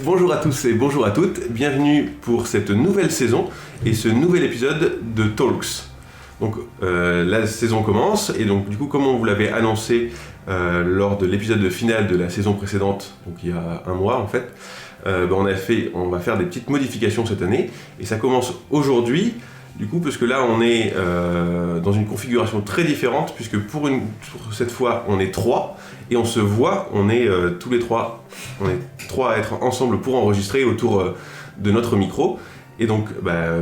Bonjour à tous et bonjour à toutes, bienvenue pour cette nouvelle saison et ce nouvel épisode de Talks. Donc la saison commence et donc du coup comme on vous l'avait annoncé lors de l'épisode final de la saison précédente, donc il y a un mois en fait, on va faire des petites modifications cette année et ça commence aujourd'hui. Du coup, parce que là, on est dans une configuration très différente, puisque pour cette fois, on est 3, et on se voit, on est tous les 3, on est 3 à être ensemble pour enregistrer autour de notre micro. Et donc,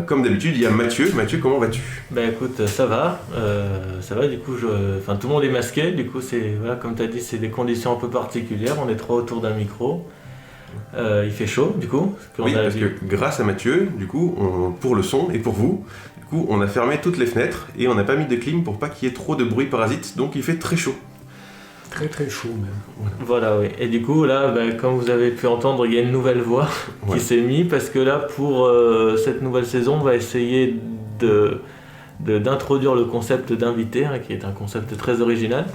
comme d'habitude, il y a Mathieu. Mathieu, comment vas-tu ? Écoute, ça va, du coup, tout le monde est masqué, du coup, comme tu as dit, c'est des conditions un peu particulières, on est 3 autour d'un micro. Il fait chaud du coup. Oui, parce que grâce à Mathieu, du coup, pour le son et pour vous, du coup, on a fermé toutes les fenêtres et on n'a pas mis de clim pour pas qu'il y ait trop de bruit parasite, donc il fait très chaud. Très très chaud même. Voilà, oui. Et du coup, là, comme vous avez pu entendre, il y a une nouvelle voix qui s'est mise parce que là, pour cette nouvelle saison, on va essayer d'introduire le concept d'invité, qui est un concept très original,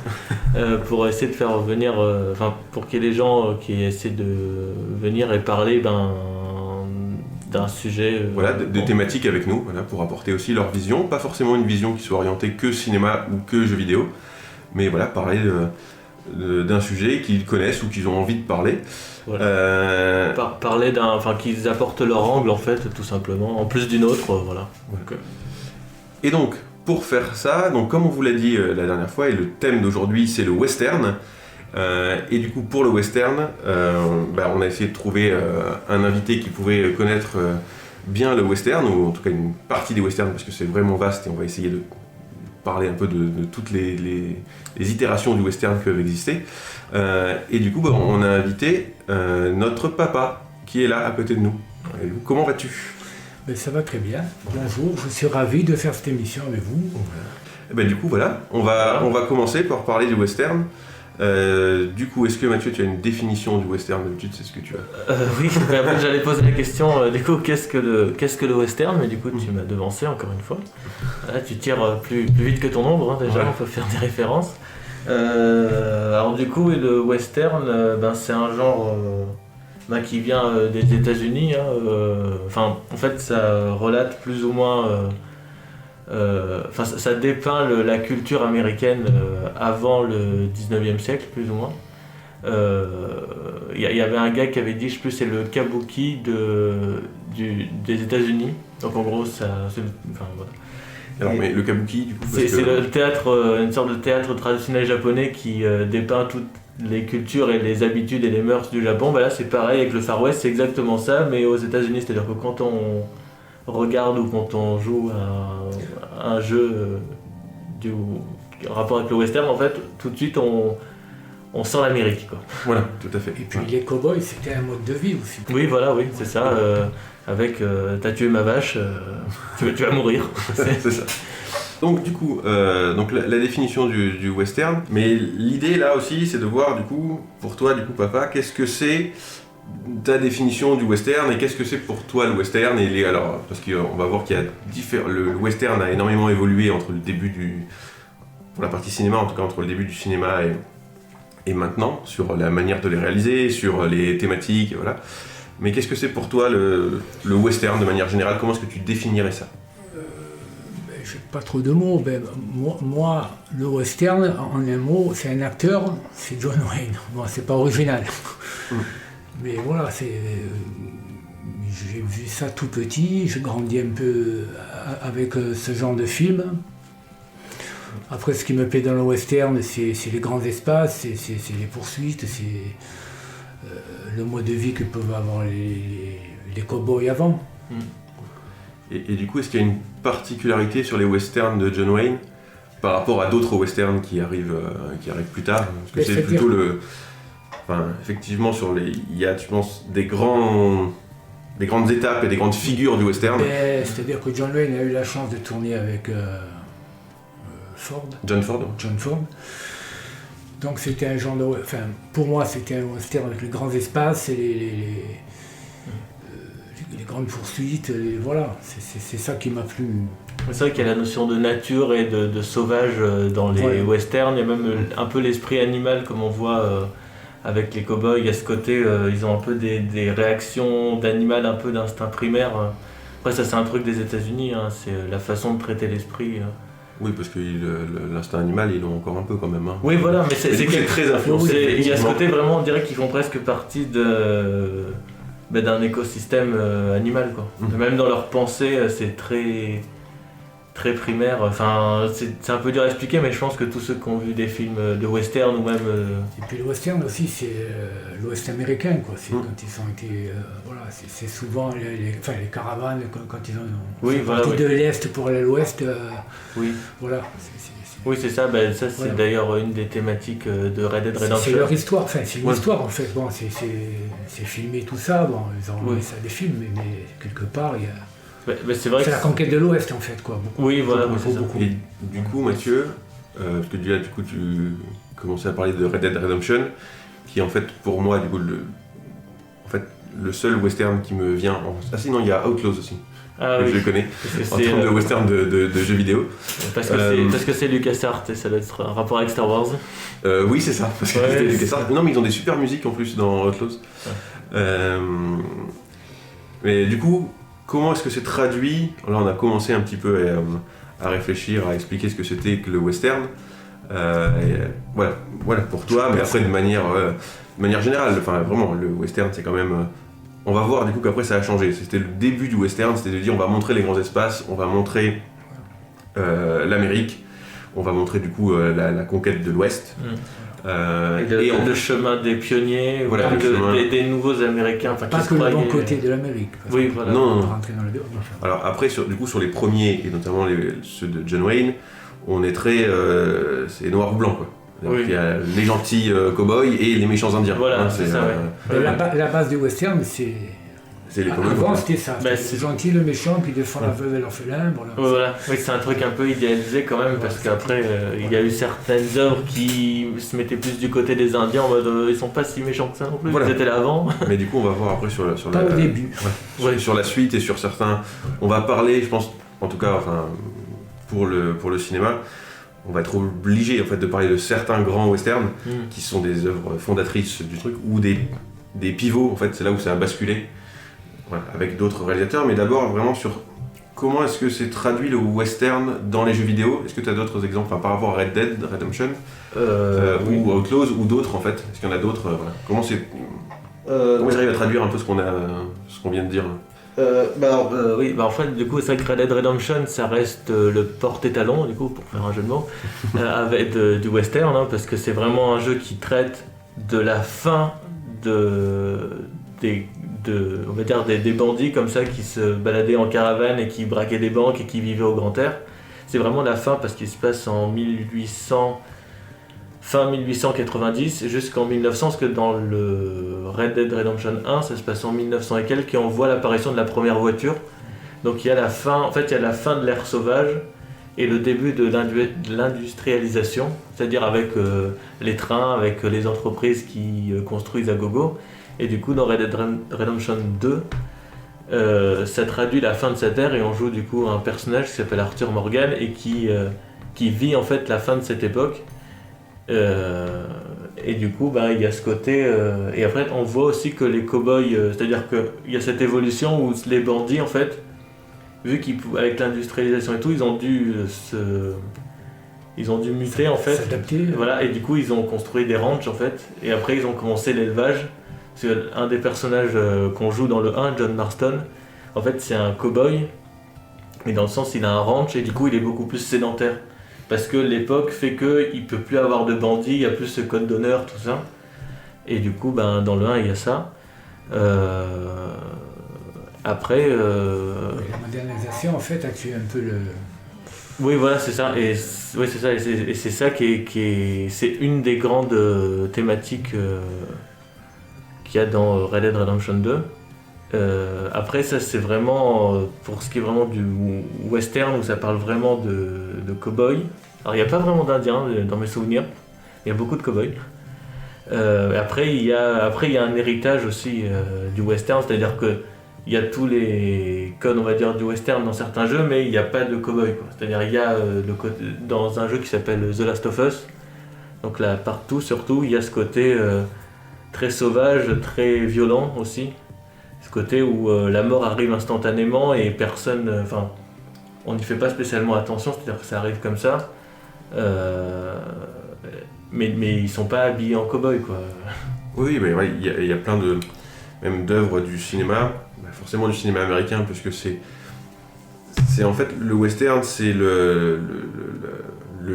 pour essayer de faire venir, pour qu'il y ait des gens qui essaient de venir et parler d'un sujet. De thématiques avec nous, pour apporter aussi leur vision, pas forcément une vision qui soit orientée que cinéma ou que jeux vidéo, mais parler d'un sujet qu'ils connaissent ou qu'ils ont envie de parler. Voilà. Parler qu'ils apportent leur angle en fait, tout simplement, en plus d'une autre, voilà. Et donc, pour faire ça, comme on vous l'a dit la dernière fois, et le thème d'aujourd'hui c'est le western, et du coup pour le western, on a essayé de trouver un invité qui pouvait connaître bien le western, ou en tout cas une partie des westerns, parce que c'est vraiment vaste, et on va essayer de parler un peu de toutes les itérations du western qui peuvent exister. Et du coup, on a invité notre papa, qui est là à côté de nous. Comment vas-tu ? Ça va très bien. Bonjour, je suis ravi de faire cette émission avec vous. Du coup, on va commencer par parler du western. Du coup, est-ce que Mathieu, tu as une définition du western d'habitude, c'est ce que tu as ? Oui, j'allais poser la question, du coup, qu'est-ce que le western ? Mais du coup, tu m'as devancé encore une fois. Là, tu tires plus vite que ton ombre, déjà, on peut faire des références. Alors du coup, le western, c'est un genre qui vient des États-Unis. En fait, ça relate plus ou moins... ça dépeint la culture américaine avant le 19e siècle, plus ou moins. Il y avait un gars qui avait dit, je sais plus, c'est le kabuki des États-Unis. Donc en gros, voilà. Alors, mais le kabuki, du coup, c'est le théâtre, une sorte de théâtre traditionnel japonais qui dépeint toutes les cultures et les habitudes et les mœurs du Japon. Là, c'est pareil avec le Far West, c'est exactement ça, mais aux États-Unis, c'est-à-dire que quand on regarde ou quand on joue à un jeu en rapport avec le western, en fait, tout de suite, on sent l'Amérique, quoi. Voilà, tout à fait. Et puis les cow-boys, c'était un mode de vie aussi. Oui, voilà, oui, c'est ça. Avec t'as tué ma vache, tu vas mourir. C'est ça. Donc du coup, la définition du western, mais l'idée là aussi, c'est de voir du coup, pour toi, du coup, papa, qu'est-ce que c'est ta définition du western et qu'est-ce que c'est pour toi le western parce qu'on va voir qu'il y a le western a énormément évolué entre le début pour la partie cinéma, en tout cas entre le début du cinéma et maintenant, sur la manière de les réaliser, sur les thématiques, voilà. Mais qu'est-ce que c'est pour toi le western de manière générale ? Comment est-ce que tu définirais ça ? J'ai pas trop de mots. Moi, le western, en un mot, c'est un acteur, c'est John Wayne. Bon, c'est pas original. Mais voilà, j'ai vu ça tout petit, j'ai grandi un peu avec ce genre de film. Après, ce qui me plaît dans le western, c'est les grands espaces, c'est les poursuites, c'est le mode de vie que peuvent avoir les cow-boys avant. Et du coup, est-ce qu'il y a une particularité sur les westerns de John Wayne par rapport à d'autres westerns qui arrivent plus tard ? Parce que c'est plutôt enfin, effectivement, il y a, je pense, des grandes étapes et des grandes figures du western. C'est-à-dire que John Wayne a eu la chance de tourner avec John Ford. Donc c'était un genre de... Enfin, pour moi, c'était un western avec les grands espaces et les grandes poursuites. Voilà, c'est ça qui m'a plu. C'est vrai qu'il y a la notion de nature et de sauvage dans les westerns. Il y a même un peu l'esprit animal, comme on voit avec les cow-boys. Il y a ce côté, ils ont un peu des réactions d'animal, un peu d'instinct primaire. Après, ça, c'est un truc des États-Unis. Hein. C'est la façon de traiter l'esprit. Oui, parce que l'instinct animal, ils l'ont encore un peu quand même. Hein. Oui, voilà, mais c'est très influencé. Il y a ce côté vraiment, on dirait qu'ils font presque partie d'un écosystème animal, quoi. Même dans leurs pensées, c'est très primaire. Enfin, c'est un peu dur à expliquer, mais je pense que tous ceux qui ont vu des films de western ou même... Et puis le western aussi, c'est l'Ouest américain, quoi. C'est quand ils ont été... voilà, c'est souvent les caravanes, quand ils ont parti de l'Est pour aller à l'Ouest. Voilà. Oui, c'est ça. Ben, ça, c'est d'ailleurs une des thématiques de Red Dead Redemption. C'est leur histoire. Enfin, c'est une histoire, en fait. Bon, c'est filmé, tout ça. Bon, ils ont mis ça des films, mais quelque part, il y a... c'est la conquête de l'Ouest en fait quoi. Beaucoup. Oui, voilà, beaucoup. Et du coup, Mathieu, parce que là, du coup, tu commençais à parler de Red Dead Redemption, qui est en fait pour moi, du coup, le seul western qui me vient. Ah si, non, il y a Outlaws aussi. Que je connais en termes de western de jeux vidéo. Parce que c'est LucasArts et ça doit être un rapport avec Star Wars. Oui, c'est ça. Parce que c'était LucasArts. Non, mais ils ont des super musiques en plus dans Outlaws. Mais du coup. Comment est-ce que c'est traduit? Là, on a commencé un petit peu à réfléchir, à expliquer ce que c'était que le western. Voilà pour toi, mais après de manière générale, enfin vraiment, le western c'est quand même... on va voir du coup qu'après ça a changé. C'était le début du western, c'était de dire on va montrer les grands espaces, on va montrer l'Amérique, on va montrer du coup la conquête de l'Ouest. Le chemin des pionniers, voilà, des nouveaux Américains. Pas que le bon côté de l'Amérique. Oui, voilà. Non. Alors après, sur les premiers, et notamment ceux de John Wayne, on est très... c'est noir ou blanc, quoi. Il y a les gentils cow-boys et les méchants indiens. Voilà, c'est ça, la base du western, c'est... les avant c'était ça, c'est gentil, le méchant qui défend la veuve et l'orphelin. Voilà. Oui, c'est un truc un peu idéalisé quand même, parce qu'après il y a eu certaines œuvres qui se mettaient plus du côté des Indiens en mode ils sont pas si méchants que ça non plus, ils étaient là avant. Mais du coup on va voir après sur au début. Sur la suite et sur certains, on va parler, je pense, en tout cas enfin, pour le cinéma, on va être obligé en fait de parler de certains grands westerns qui sont des œuvres fondatrices du truc, ou des pivots, en fait c'est là où ça a basculé. Voilà, avec d'autres réalisateurs, mais d'abord vraiment sur comment est-ce que c'est traduit le western dans les jeux vidéo. Est-ce que tu as d'autres exemples par rapport à Red Dead Redemption ou Outlaws ou d'autres en fait? Est-ce qu'il y en a d'autres Comment ils arrivent à traduire un peu ce qu'on vient de dire en fait du coup c'est vrai que Red Dead Redemption ça reste le porte-étalon du coup pour faire un jeu de mots avec du western parce que c'est vraiment un jeu qui traite de la fin on va dire des bandits comme ça qui se baladaient en caravane et qui braquaient des banques et qui vivaient au grand air. C'est vraiment la fin parce qu'il se passe en fin 1890 jusqu'en 1900, parce que dans le Red Dead Redemption 1 ça se passe en 1900 et quelques et on voit l'apparition de la première voiture. Donc il y a la fin de l'ère sauvage et le début de l'industrialisation, c'est-à-dire avec les trains, avec les entreprises qui construisent à gogo. Et du coup dans Red Dead Redemption 2 ça traduit la fin de cette ère et on joue du coup un personnage qui s'appelle Arthur Morgan et qui vit en fait la fin de cette époque et du coup il y a ce côté et après on voit aussi que les cow-boys c'est-à-dire qu'il y a cette évolution où les bandits en fait vu qu'avec l'industrialisation et tout ils ont dû muter en fait, s'adapter. Voilà, et du coup ils ont construit des ranchs en fait et après ils ont commencé l'élevage. C'est un des personnages qu'on joue dans le 1, John Marston, en fait c'est un cow-boy, mais dans le sens il a un ranch et du coup il est beaucoup plus sédentaire. Parce que l'époque fait qu'il ne peut plus avoir de bandits, il y a plus ce code d'honneur, tout ça. Et du coup dans le 1 il y a ça. Après... La modernisation en fait a tué un peu le... Oui voilà c'est ça, et c'est ça qui est c'est une des grandes thématiques qu'il y a dans Red Dead Redemption 2. Après ça c'est vraiment pour ce qui est vraiment du western où ça parle vraiment de cow-boy. Alors il n'y a pas vraiment d'indiens dans mes souvenirs, il y a beaucoup de cow-boys. Après il y a un héritage aussi du western, c'est-à-dire que il y a tous les codes on va dire du western dans certains jeux, mais il n'y a pas de cow-boy quoi. C'est-à-dire il y a dans un jeu qui s'appelle The Last of Us, donc là partout surtout il y a ce côté très sauvage, très violent aussi. Ce côté où la mort arrive instantanément et personne, on n'y fait pas spécialement attention, c'est-à-dire que ça arrive comme ça. Mais ils sont pas habillés en cow-boy quoi. Oui, mais ouais, il y a plein même d'œuvres du cinéma, forcément du cinéma américain, puisque c'est en fait le western, c'est le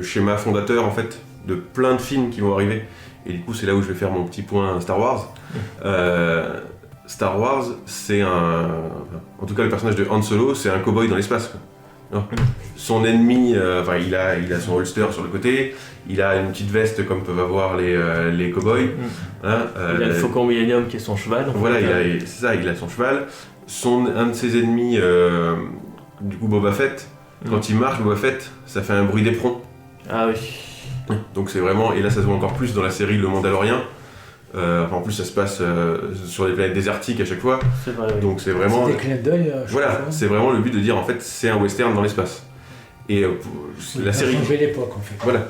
schéma fondateur en fait de plein de films qui vont arriver. Et du coup, c'est là où je vais faire mon petit point Star Wars. Star Wars, c'est en tout cas le personnage de Han Solo, c'est un cow-boy dans l'espace. Son ennemi, il a son holster sur le côté, il a une petite veste comme peuvent avoir les cow-boys. Il a le Faucon Millennium qui est son cheval. Voilà, c'est ça, il a son cheval. Un de ses ennemis, du coup Boba Fett, quand il marche, Boba Fett, ça fait un bruit d'éperon. Ah oui. Donc c'est vraiment, et là ça se voit encore plus dans la série Le Mandalorian. En plus ça se passe sur des planètes désertiques à chaque fois. C'est vrai, oui. Donc c'est vraiment. C'est des clins d'œil. Voilà, c'est vraiment le but de dire en fait c'est un western dans l'espace. Et la série. Ça a changé l'époque en fait. Voilà.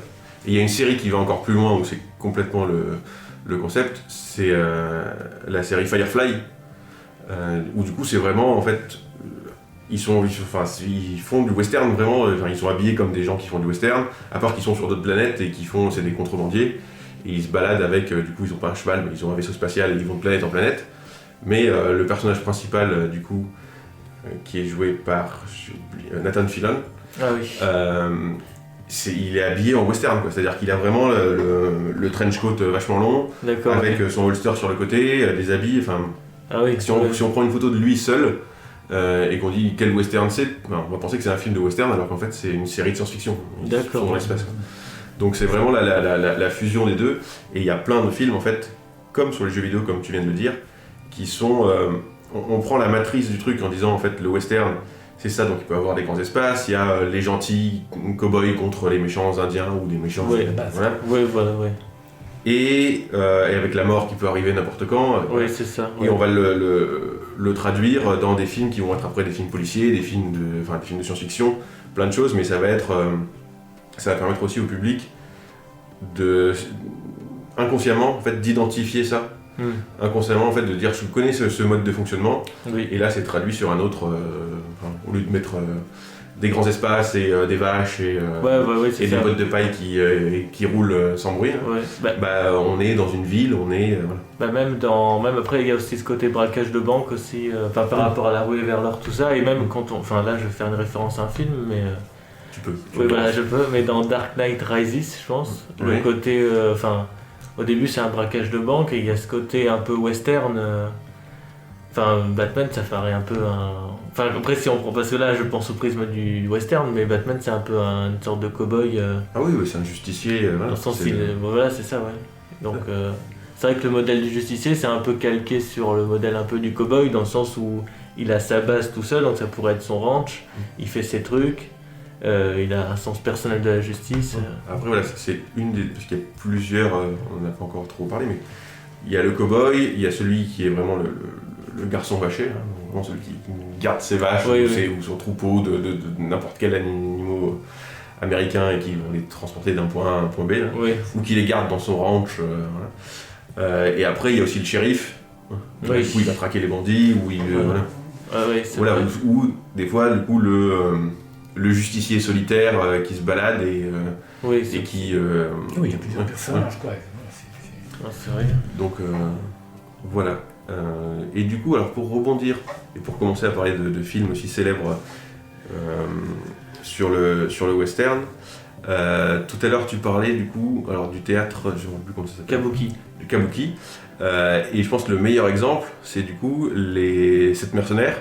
Et il y a une série qui va encore plus loin où c'est complètement le concept, c'est la série Firefly, où du coup c'est vraiment en fait. Ils font du western vraiment, ils sont habillés comme des gens qui font du western, à part qu'ils sont sur d'autres planètes et c'est des contrebandiers. Et ils se baladent avec, du coup ils ont pas un cheval, mais ils ont un vaisseau spatial et ils vont de planète en planète. Mais le personnage principal, du coup, qui est joué par Nathan Fillion, il est habillé en western, quoi. C'est-à-dire qu'il a vraiment le trench coat vachement long, avec son holster sur le côté, des habits. Si on prend une photo de lui seul, et qu'on dit quel western c'est, on va penser que c'est un film de western alors qu'en fait c'est une série de science-fiction. D'accord. Dans l'espace. Donc c'est vraiment la fusion des deux, et il y a plein de films en fait, comme sur les jeux vidéo comme tu viens de le dire, qui sont... on prend la matrice du truc en disant en fait le western c'est ça, donc il peut y avoir des grands espaces, il y a les gentils cow-boys contre les méchants indiens ou des méchants... Voilà. Et avec la mort qui peut arriver n'importe quand. C'est ça. Et on va le traduire dans des films qui vont être après des films policiers, des films de science-fiction, plein de choses, mais ça va permettre aussi au public inconsciemment en fait d'identifier ça, inconsciemment en fait de dire je connais ce mode de fonctionnement, et là c'est traduit sur un autre, au lieu de mettre des grands espaces et des vaches et des bottes de paille qui roulent sans bruit. On est dans une ville, on est... Même après il y a aussi ce côté braquage de banque aussi, par rapport à la rue vers l'or, tout ça, et même quand là je vais faire une référence à un film, mais... Tu peux. Je peux, mais dans Dark Knight Rises, je pense, le côté... au début c'est un braquage de banque et il y a ce côté un peu western... Batman ça ferait un peu un... après si on prend, parce que là je pense au prisme du western, mais Batman c'est un peu une sorte de cow-boy... Ah oui, c'est un justicier, dans le sens c'est ça, ouais. Donc c'est vrai que le modèle du justicier c'est un peu calqué sur le modèle un peu du cow-boy, dans le sens où il a sa base tout seul, donc ça pourrait être son ranch, il fait ses trucs, il a un sens personnel de la justice. Après voilà, c'est une des... parce qu'il y a plusieurs, on n'a pas encore trop parlé, mais il y a le cow-boy, il y a celui qui est vraiment le garçon vaché, vraiment celui qui garde ses vaches ou son troupeau de n'importe quel animal américain et qui vont les transporter d'un point A à un point B, ou qui les garde dans son ranch. Et après il y a aussi le shérif, où il va traquer les bandits, où il... ou des fois du coup le justicier solitaire qui se balade et qui... il y a plusieurs personnages, quoi. C'est vrai. Donc voilà. Et du coup, alors pour rebondir et pour commencer à parler de films aussi célèbres sur le western, tout à l'heure tu parlais du coup du théâtre, je ne sais plus comment ça s'appelle. Du kabuki. Et je pense que le meilleur exemple, c'est du coup les 7 mercenaires.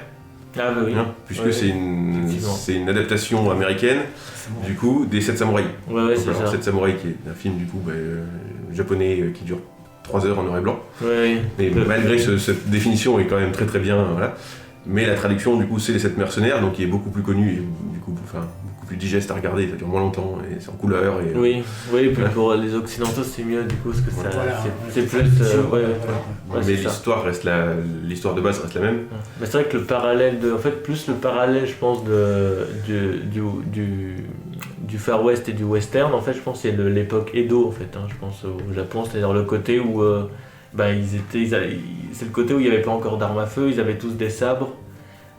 Ah bah oui. Puisque c'est une adaptation américaine du coup des 7 samouraïs. C'est ça. 7 samouraïs qui est un film du coup japonais qui dure 3 heures en noir et blanc. Ouais, Et malgré cette définition est quand même très très bien, voilà. Mais la traduction, du coup, c'est Les 7 mercenaires, donc qui est beaucoup plus connu, et du coup, enfin, beaucoup plus digeste à regarder, ça dure moins longtemps, et c'est en couleur. Et, oui, puis pour les occidentaux c'est mieux du coup, parce que ça, Voilà, c'est plus... mais c'est l'histoire de base reste la même. Mais c'est vrai que le parallèle en fait, plus le parallèle, je pense, du Far West et du western, en fait, je pense que c'est l'époque Edo, en fait, hein, je pense au Japon, c'est-à-dire le côté où c'est le côté où il n'y avait pas encore d'armes à feu, ils avaient tous des sabres,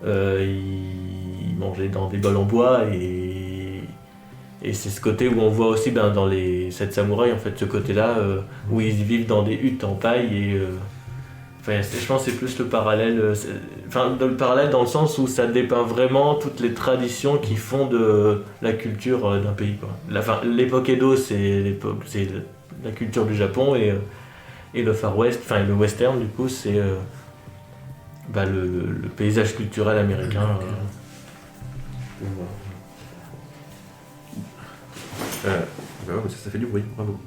ils mangeaient dans des bols en bois, et c'est ce côté où on voit aussi dans les 7 samouraïs, en fait, ce côté-là, où ils vivent dans des huttes en paille, et je pense que c'est plus le parallèle, le parallèle dans le sens où ça dépeint vraiment toutes les traditions qui font de la culture d'un pays, quoi. L'époque Edo, c'est la culture du Japon, et le Far West, le western, du coup, c'est le paysage culturel américain. Ça fait du bruit, bravo.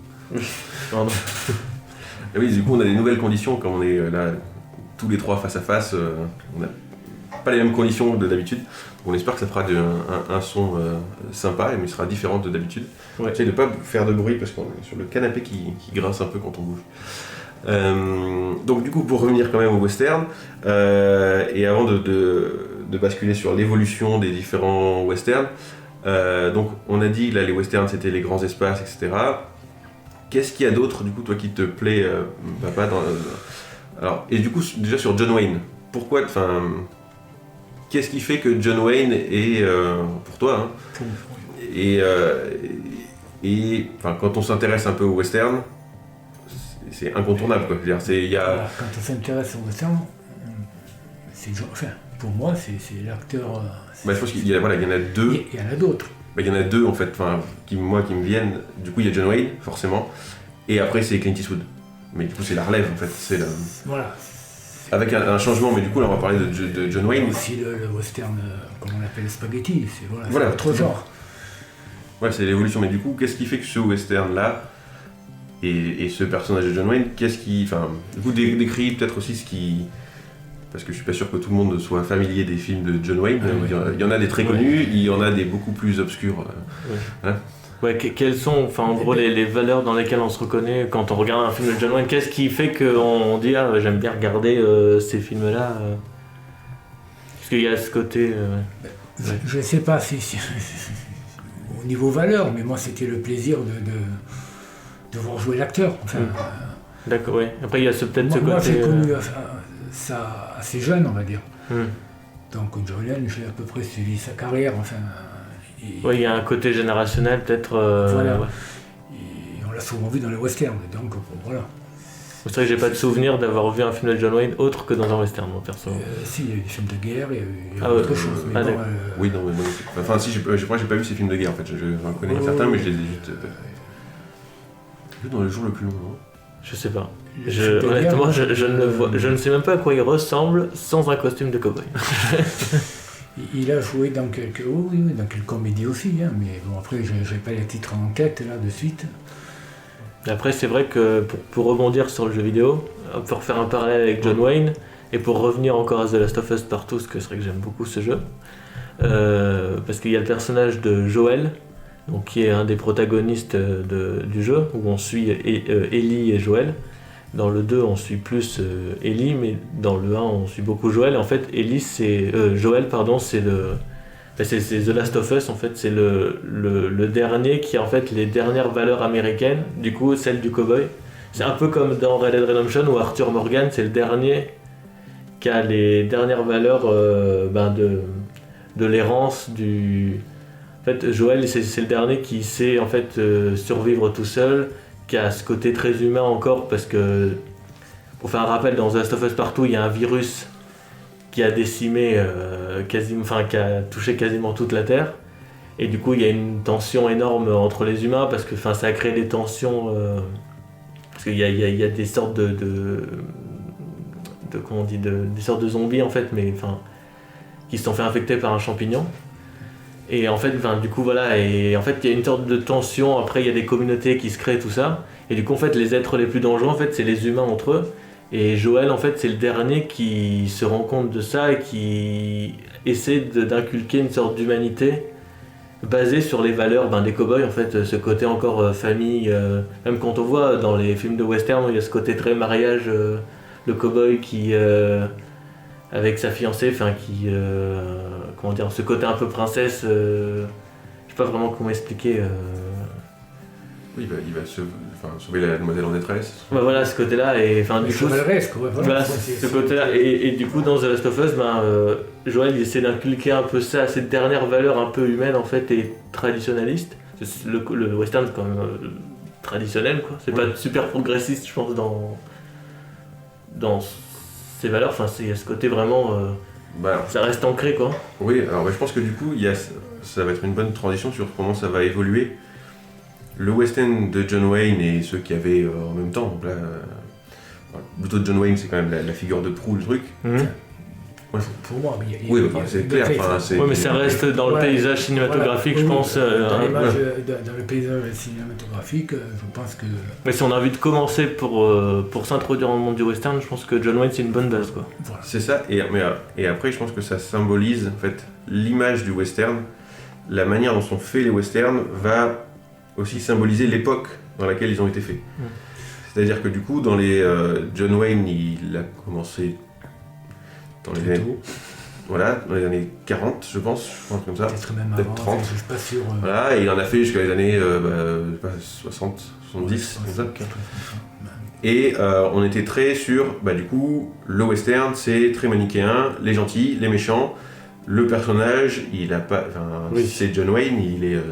Pardon. Et oui, du coup, on a des nouvelles conditions, comme on est là tous les trois face à face, on n'a pas les mêmes conditions de d'habitude. On espère que ça fera un son sympa, mais il sera différent de d'habitude. Ouais. J'essaie de ne pas faire de bruit parce qu'on est sur le canapé qui grince un peu quand on bouge. Donc du coup, pour revenir quand même au western, et avant de basculer sur l'évolution des différents westerns, donc on a dit là les westerns c'était les grands espaces, etc. Qu'est-ce qu'il y a d'autre du coup toi qui te plaît, papa alors, et du coup déjà sur John Wayne, pourquoi, qu'est-ce qui fait que John Wayne est pour toi, hein, et quand on s'intéresse un peu au western, c'est incontournable, quoi. Quand on s'intéresse au western, pour moi, c'est l'acteur. Je pense qu'il y en a deux. Il y en a d'autres. Il y en a deux en fait, qui me viennent. Du coup, il y a John Wayne, forcément, et après c'est Clint Eastwood. Mais du coup, c'est la relève en fait. Voilà. Avec un changement, mais du coup, là, on va parler de John Wayne. Aussi le western, comme on appelle spaghetti, c'est voilà, autre genre. Ouais, c'est l'évolution. Mais du coup, qu'est-ce qui fait que ce western-là et ce personnage de John Wayne, du coup, décrit peut-être aussi ce qui... Parce que je suis pas sûr que tout le monde soit familier des films de John Wayne. Il y en a des très connus, il y en a des beaucoup plus obscurs. Quelles sont, en gros, les valeurs dans lesquelles on se reconnaît quand on regarde un film de John Wayne? Qu'est-ce qui fait qu'on dit j'aime bien regarder ces films-là Parce qu'il y a ce côté... Je ne sais pas si au niveau valeur, mais moi c'était le plaisir de voir jouer l'acteur. D'accord, oui. Après il y a peut-être ce côté... Moi j'ai connu ça assez jeune, on va dire. Donc John Wayne, j'ai à peu près suivi sa carrière. Oui, il y a un côté générationnel peut-être. Voilà. Et on l'a souvent vu dans les westerns, donc voilà. C'est vrai que j'ai pas de souvenir d'avoir vu un film de John Wayne autre que dans un western, moi perso. Si, il y a eu des films de guerre, il y a eu autre chose. Mais oui, non, mais moi, je crois que j'ai pas vu ces films de guerre en fait. J'en connais certains, mais je les ai juste vus dans le jour le plus long. Non, je sais pas. Honnêtement, je ne le vois. Je ne sais même pas à quoi il ressemble sans un costume de cow-boy. Il a joué dans quelques comédies aussi, hein, mais bon, après, je n'ai pas les titres en tête là de suite. Après, c'est vrai que pour rebondir sur le jeu vidéo, pour faire un parallèle avec John Wayne, et pour revenir encore à The Last of Us partout, parce que c'est vrai que j'aime beaucoup ce jeu, parce qu'il y a le personnage de Joel, donc, qui est un des protagonistes du jeu, où on suit Ellie et Joel. Dans le 2, on suit plus Ellie, mais dans le 1, on suit beaucoup Joel. Et en fait, Joel, c'est The Last of Us, en fait, c'est le dernier qui a en fait les dernières valeurs américaines, du coup, celle du cowboy. C'est un peu comme dans Red Dead Redemption, où Arthur Morgan, c'est le dernier qui a les dernières valeurs de l'errance, En fait, Joel, c'est le dernier qui sait en fait survivre tout seul, qui a ce côté très humain encore, parce que, pour faire un rappel, dans The Last of Us Partout, il y a un virus qui a décimé, qui a touché quasiment toute la Terre, et du coup il y a une tension énorme entre les humains, parce que ça a créé des tensions, parce qu'il y a des sortes des sortes de zombies en fait, mais qui se sont fait infecter par un champignon. Et en fait, du coup, voilà, et en fait, il y a une sorte de tension. Après, il y a des communautés qui se créent, tout ça. Et du coup, en fait, les êtres les plus dangereux, en fait, c'est les humains entre eux. Et Joel, en fait, c'est le dernier qui se rend compte de ça et qui essaie d'inculquer une sorte d'humanité basée sur les valeurs des cow-boys, en fait, ce côté encore famille. Même quand on voit dans les films de western, il y a ce côté très mariage, le cow-boy qui, avec sa fiancée, comment dire, ce côté un peu princesse, je sais pas vraiment comment expliquer. Oui, il va sauver la demoiselle en détresse. Voilà, ce côté-là, et du coup, Voilà, ce côté-là, et du coup, dans The Last of Us, Joel il essaie d'inculquer un peu ça, cette dernière valeur un peu humaine en fait et traditionnaliste. Le western c'est quand même traditionnel, quoi. C'est pas super progressiste, je pense, dans ses valeurs. Enfin, c'est ce côté vraiment, ça reste ancré, quoi. Oui, alors je pense que du coup, ça va être une bonne transition sur comment ça va évoluer. Le western de John Wayne et ceux qui avaient en même temps, donc là, plutôt John Wayne, c'est quand même la figure de proue, le truc. Pour moi, c'est clair. Mais ça reste dans le paysage cinématographique, je pense. Dans le paysage cinématographique, je pense que. Mais si on a envie de commencer pour s'introduire dans le monde du western, je pense que John Wayne c'est une bonne base, quoi. Voilà. C'est ça, et après, je pense que ça symbolise en fait l'image du western, la manière dont sont faits les westerns va aussi symboliser l'époque dans laquelle ils ont été faits. C'est-à-dire que du coup, dans les John Wayne, il a commencé dans les années, dans les années 40, je pense comme ça. Peut-être 30. Je suis pas sûr. Voilà, et il en a fait jusqu'à les années 60, 70, comme ça. Et on était très sur, du coup, le western, c'est très manichéen, les gentils, les méchants. Le personnage, il a pas, c'est John Wayne,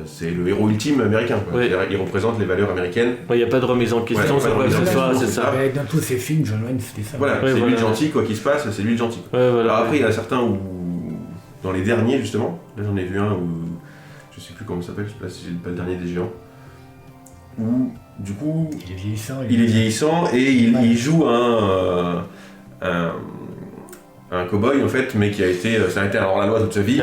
c'est le héros ultime américain. Quoi. Oui. Il représente les valeurs américaines. Il n'y a pas de remise en question sur quoi que ce soit, c'est ça. Dans tous ces films, John Wayne, c'était ça. Voilà, c'est lui le gentil, quoi qu'il se passe, c'est lui le gentil. Alors après, il y en a certains où, dans les derniers justement, là j'en ai vu un où, je sais plus comment ça s'appelle, je sais pas si c'est pas le dernier des géants, où du coup, il est vieillissant et il joue un cow-boy en fait, mais qui a été hors la loi toute sa vie,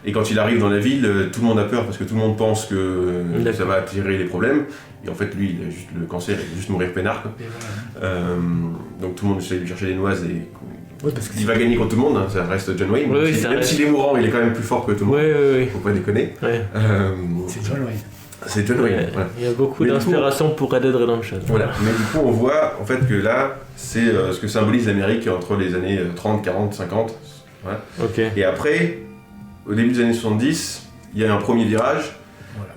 et quand il arrive dans la ville, tout le monde a peur parce que tout le monde pense que ça va attirer les problèmes, et en fait lui il a juste le cancer, il va juste mourir peinard, quoi. Donc tout le monde essaie de lui chercher des noises et il va gagner contre tout le monde, hein, ça reste John Wayne, même s'il est mourant, il est quand même plus fort que tout le monde, faut pas déconner. C'est John Wayne. C'est John Wayne. Voilà. Il y a beaucoup d'inspiration pour Red Dead Redemption. Voilà. Mais du coup, on voit en fait que là, c'est ce que symbolise l'Amérique entre les années 30, 40, 50. Voilà. Et après, au début des années 70, il y a un premier virage.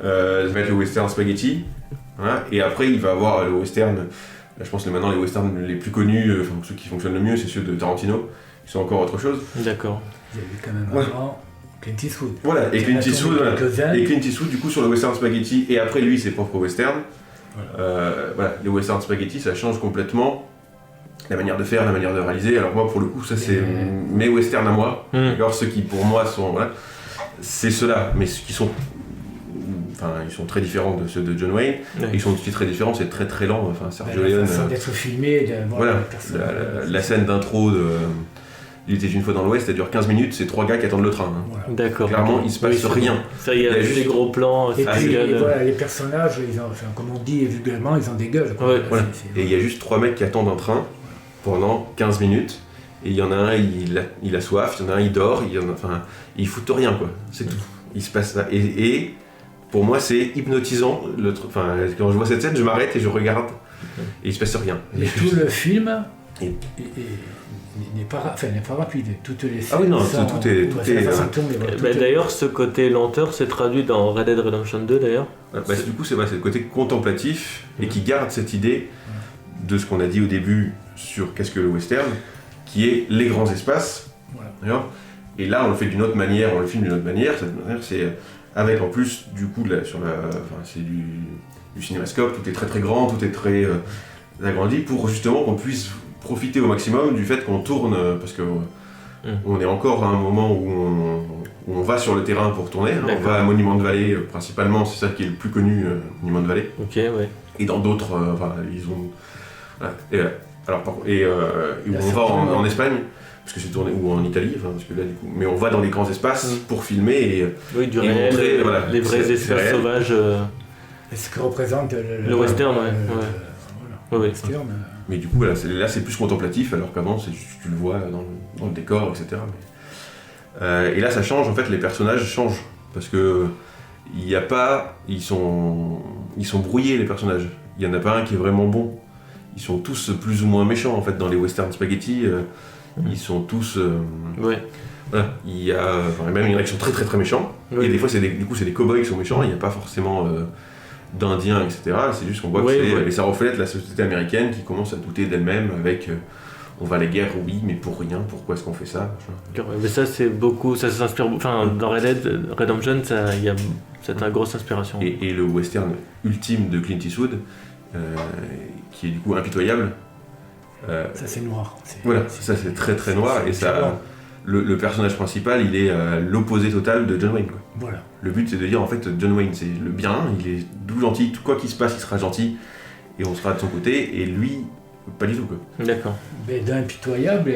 Ça va être le western spaghetti. Voilà. Et après, il va avoir le western. Là, je pense que maintenant, les westerns les plus connus, ceux qui fonctionnent le mieux, c'est ceux de Tarantino, qui sont encore autre chose. D'accord. Il y avait quand même avant Clint Eastwood. Voilà, et Clint Eastwood, du coup, sur le western spaghetti, et après lui, ses propres westerns. Les western spaghetti, ça change complètement la manière de faire, la manière de réaliser. Alors moi, pour le coup, ça c'est mes westerns à moi. D'accord, ceux qui pour moi sont, c'est ceux-là, mais ceux qui sont, ils sont très différents de ceux de John Wayne. Ils sont aussi très différents, c'est très très lent. Sergio Leone. D'être filmé. La scène d'intro de Il était une fois dans l'Ouest, ça dure 15 minutes, c'est 3 gars qui attendent le train. Hein. Voilà. D'accord. Clairement, il se passe rien. Ça, il y a juste des gros plans. Et puis, les personnages, comme on dit vulgairement, ils ont des gueules. Ouais, voilà. Et il y a juste 3 mecs qui attendent un train pendant 15 minutes. Et il y en a un, il a soif, il y en a un, il dort, il fout rien, quoi. C'est tout. Il se passe ça. Et pour moi, c'est hypnotisant. Quand je vois cette scène, je m'arrête et je regarde. Et il se passe rien. Et tout le film n'est pas rapide. Toutes les scènes. Ah oui, non, tout est. D'ailleurs, ce côté lenteur s'est traduit dans Red Dead Redemption 2, d'ailleurs. Du coup, c'est le côté contemplatif et qui garde cette idée de ce qu'on a dit au début sur qu'est-ce que le western, qui est les grands espaces. Voilà. Et là, on le fait d'une autre manière, on le filme d'une autre manière. Cette manière, c'est avec en plus, du coup, c'est du cinémascope, tout est très très grand, tout est très agrandi pour justement qu'on puisse profiter au maximum du fait qu'on tourne, parce que on est encore à un moment où on va sur le terrain pour tourner. Hein, on va à Monument de Vallée, principalement, c'est ça qui est le plus connu, Monument de Vallée. Ok, ouais. Et dans d'autres, ils ont... Voilà. Où on va en Espagne, parce que c'est tourné ou en Italie, enfin, parce que là du coup, mais on va dans les grands espaces pour filmer et Oui, du et réel, montrer, voilà, les vrais c'est espaces réel. sauvages. Et ce que représente Le western, ouais. voilà, Ouais, ouais. western. Mais du coup, voilà, là c'est plus contemplatif, alors qu'avant c'est juste, tu le vois dans le décor, etc. Et là ça change, en fait, les personnages changent. Parce que il y a pas. Ils sont brouillés, les personnages. Il y en a pas un qui est vraiment bon. Ils sont tous plus ou moins méchants, en fait, dans les western spaghetti. Ils sont tous. Ouais. Voilà, il y a. Enfin, même il y en a qui sont très très très méchants. Oui. Et des fois, c'est des cow-boys qui sont méchants. Il n'y a pas forcément d'Indiens, etc. C'est juste qu'on voit que Oui, c'est. oui. Et ça reflète la société américaine qui commence à douter d'elle-même avec. On va à la guerre, oui, mais pour rien. Pourquoi est-ce qu'on fait ça, machin. Mais ça, c'est beaucoup. Ça s'inspire. Enfin, dans Red Dead Redemption, c'est une grosse inspiration. Et le western ultime de Clint Eastwood, qui est du coup impitoyable. Ça c'est noir. Voilà, ça c'est très très noir. Et ça, violent. le personnage principal, il est l'opposé total de John Wayne, quoi. Voilà. Le but c'est de dire en fait John Wayne c'est le bien, il est doux gentil, quoi qu'il se passe il sera gentil et on sera de son côté, et lui pas du tout, quoi. D'accord. Mais d'impitoyable,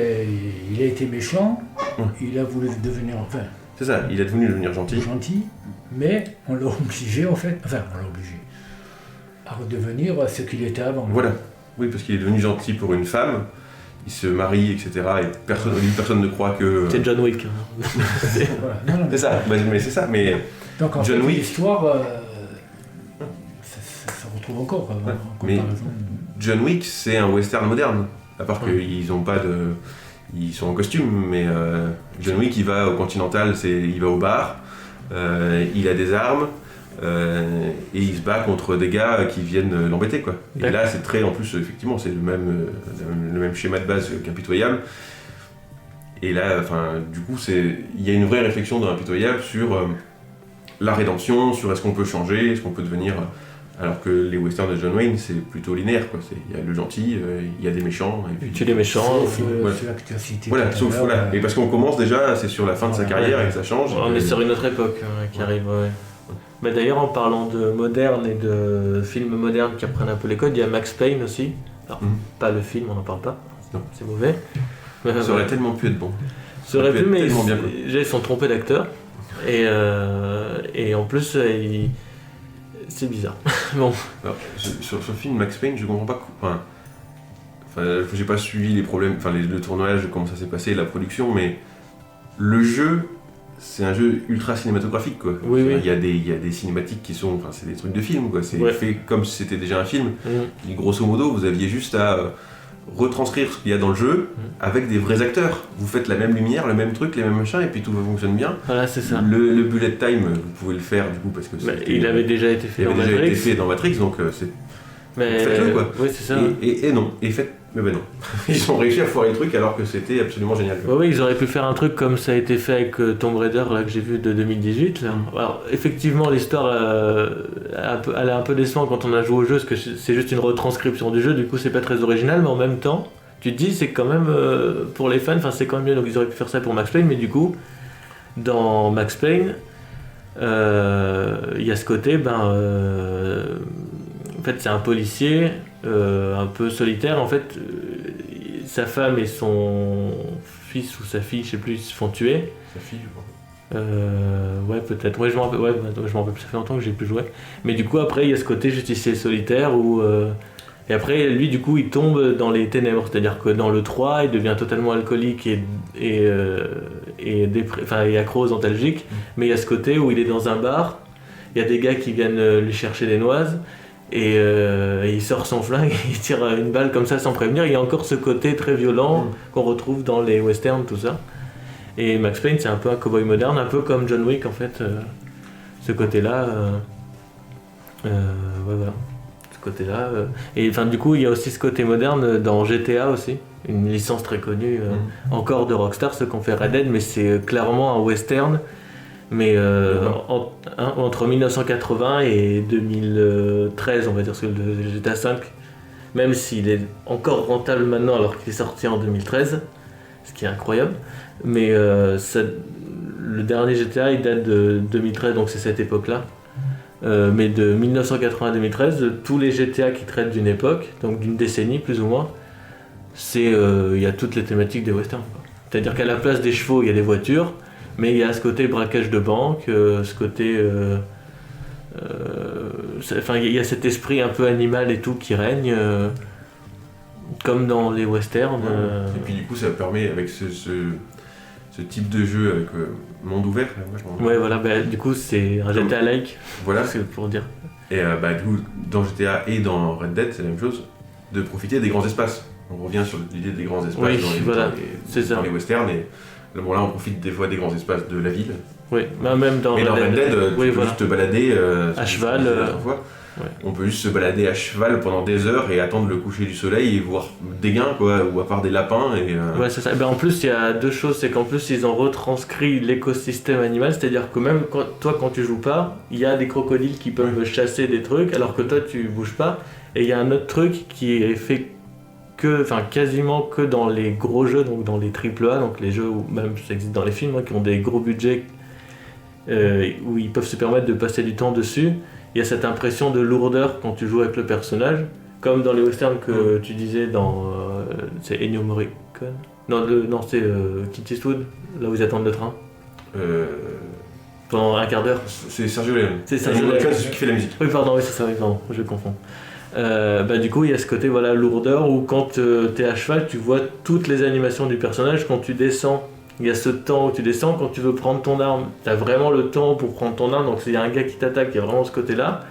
il a été méchant, Ouais. il a voulu devenir C'est ça, il est devenu devenir gentil. gentil, mais on l'a obligé on l'a obligé à redevenir ce qu'il était avant. Voilà, oui, parce qu'il est devenu gentil pour une femme, il se marie, etc. Et personne ne croit que. C'est John Wick. Hein. Voilà. Non, C'est ça, mais c'est ça, mais. Donc en John fait, Wick. l'histoire, ça retrouve encore Ouais, en mais- comparaison. John Wick, c'est un western moderne. À part qu'ils ont pas de. Ils sont en costume, mais John Wick, il va au Continental, il va au bar, il a des armes, et il se bat contre des gars qui viennent l'embêter, quoi. Et D'accord. là, c'est très. En plus, effectivement, c'est le même schéma de base qu'Impitoyable. Et là, enfin, du coup, il y a une vraie réflexion dans Impitoyable sur la rédemption, sur est-ce qu'on peut changer, est-ce qu'on peut devenir. Alors que les westerns de John Wayne, c'est plutôt linéaire, quoi. Il y a le gentil, il y a des méchants. Et puis, Tu les méchants. voilà. C'est là que tu as cité. voilà, tout à sauf l'heure, voilà. Et parce qu'on commence déjà, c'est sur la fin de sa Voilà. carrière et que ça change. On et est sur une autre époque qui Ouais. arrive, ouais. Mais d'ailleurs, en parlant de moderne et de films modernes qui reprennent un peu les codes, il y a Max Payne aussi. Alors, pas le film, on n'en parle pas. Non. C'est mauvais. Mais, Ça aurait tellement pu être bon. ça aurait pu pu, être mais tellement bien, quoi. ils sont trompés d'acteur. Et en plus, c'est bizarre. Bon, Alors, sur ce film Max Payne, je comprends pas. J'ai pas suivi les problèmes, le tournage, comment ça s'est passé, la production, mais le jeu, c'est un jeu ultra cinématographique, quoi. Oui, oui. Il y a des cinématiques qui sont, c'est des trucs de film, quoi. C'est Ouais. fait comme si c'était déjà un film. Et grosso modo, vous aviez juste à retranscrire ce qu'il y a dans le jeu avec des vrais acteurs. Vous faites la même lumière, le même truc, les mêmes machins, et puis tout fonctionne bien. voilà, c'est ça. Le bullet time, vous pouvez le faire du coup parce que Mais c'était- il avait déjà été fait il dans avait déjà Matrix. été fait dans Matrix, donc c'est Mais faites-le, quoi. Oui, c'est ça. et non, et faites, mais ben non. Ils ont réussi à foirer le truc alors que c'était absolument génial. Ouais, oui, ils auraient pu faire un truc comme ça a été fait avec Tomb Raider là, que j'ai vu de 2018. Là. Alors, effectivement, l'histoire elle est un peu décevante quand on a joué au jeu, parce que c'est juste une retranscription du jeu, du coup, c'est pas très original, mais en même temps, tu te dis, c'est quand même pour les fans, c'est quand même mieux, donc ils auraient pu faire ça pour Max Payne, mais du coup, dans Max Payne, il y a ce côté, en fait, c'est un policier un peu solitaire. En fait, sa femme et son fils ou sa fille, je sais plus, ils se font tuer. Sa fille, je crois. Ouais, peut-être. Ouais, je m'en rappelle. Ouais, je m'en rappelle. Ça fait longtemps que j'ai plus joué. Mais du coup, après, il y a ce côté justicier solitaire où. Et après, lui, du coup, il tombe dans les ténèbres. C'est-à-dire que dans le 3, il devient totalement alcoolique et accro aux antalgiques. Mais il y a ce côté où il est dans un bar. Il y a des gars qui viennent lui chercher des noises. Et il sort son flingue, il tire une balle comme ça sans prévenir. Il y a encore ce côté très violent qu'on retrouve dans les westerns, tout ça. Et Max Payne, c'est un peu un cowboy moderne, un peu comme John Wick en fait. Ce côté-là. Ouais, voilà. Ce côté-là. Et enfin, du coup, il y a aussi ce côté moderne dans GTA aussi. Une licence très connue, encore de Rockstar, ceux qui ont fait Red Dead, mais c'est clairement un western. Mais entre 1980 et 2013, on va dire, parce que le GTA V, même s'il est encore rentable maintenant alors qu'il est sorti en 2013, ce qui est incroyable, mais le dernier GTA il date de 2013, donc c'est cette époque-là. Mais de 1980 à 2013, tous les GTA qui traitent d'une époque, donc d'une décennie plus ou moins, il y a toutes les thématiques des westerns, quoi. C'est-à-dire qu'à la place des chevaux, il y a des voitures, mais il y a ce côté braquage de banque, ce côté... il y a cet esprit un peu animal et tout qui règne, comme dans les westerns. Et puis du coup, ça permet, avec ce type de jeu, avec monde ouvert, Ouais, voilà, du coup, c'est un GTA-like, voilà. c'est pour dire. Et du coup, dans GTA et dans Red Dead, c'est la même chose, de profiter des grands espaces. On revient sur l'idée des grands espaces dans les westerns, et bon, là on profite des fois des grands espaces de la ville. Oui, même dans Red Dead, tu peux juste te balader à cheval. On peut juste se balader à cheval pendant des heures et attendre le coucher du soleil et voir des gains, quoi, ou à part des lapins. Ouais, c'est ça. En plus, il y a deux choses, c'est qu'en plus, ils ont retranscrit l'écosystème animal, c'est-à-dire que même quand tu joues pas, il y a des crocodiles qui peuvent chasser des trucs, alors que toi, tu bouges pas. Et il y a un autre truc qui est fait quasiment que dans les gros jeux, donc dans les AAA, donc les jeux où même ça existe dans les films, qui ont des gros budgets, où ils peuvent se permettre de passer du temps dessus. Il y a cette impression de lourdeur quand tu joues avec le personnage, comme dans les westerns que tu disais dans... c'est Ennio Morricone. Non, c'est Clint Eastwood, là où ils attendent le train. Pendant un quart d'heure. C'est Sergio Leone. C'est Sergio Leone. C'est celui qui fait la musique. Oui, pardon, c'est ça, je confonds. Du coup, il y a ce côté lourdeur où quand tu es à cheval, tu vois toutes les animations du personnage. Quand tu descends, il y a ce temps où tu descends. Quand tu veux prendre ton arme, tu as vraiment le temps pour prendre ton arme. Donc, il y a un gars qui t'attaque, il y a vraiment ce côté-là.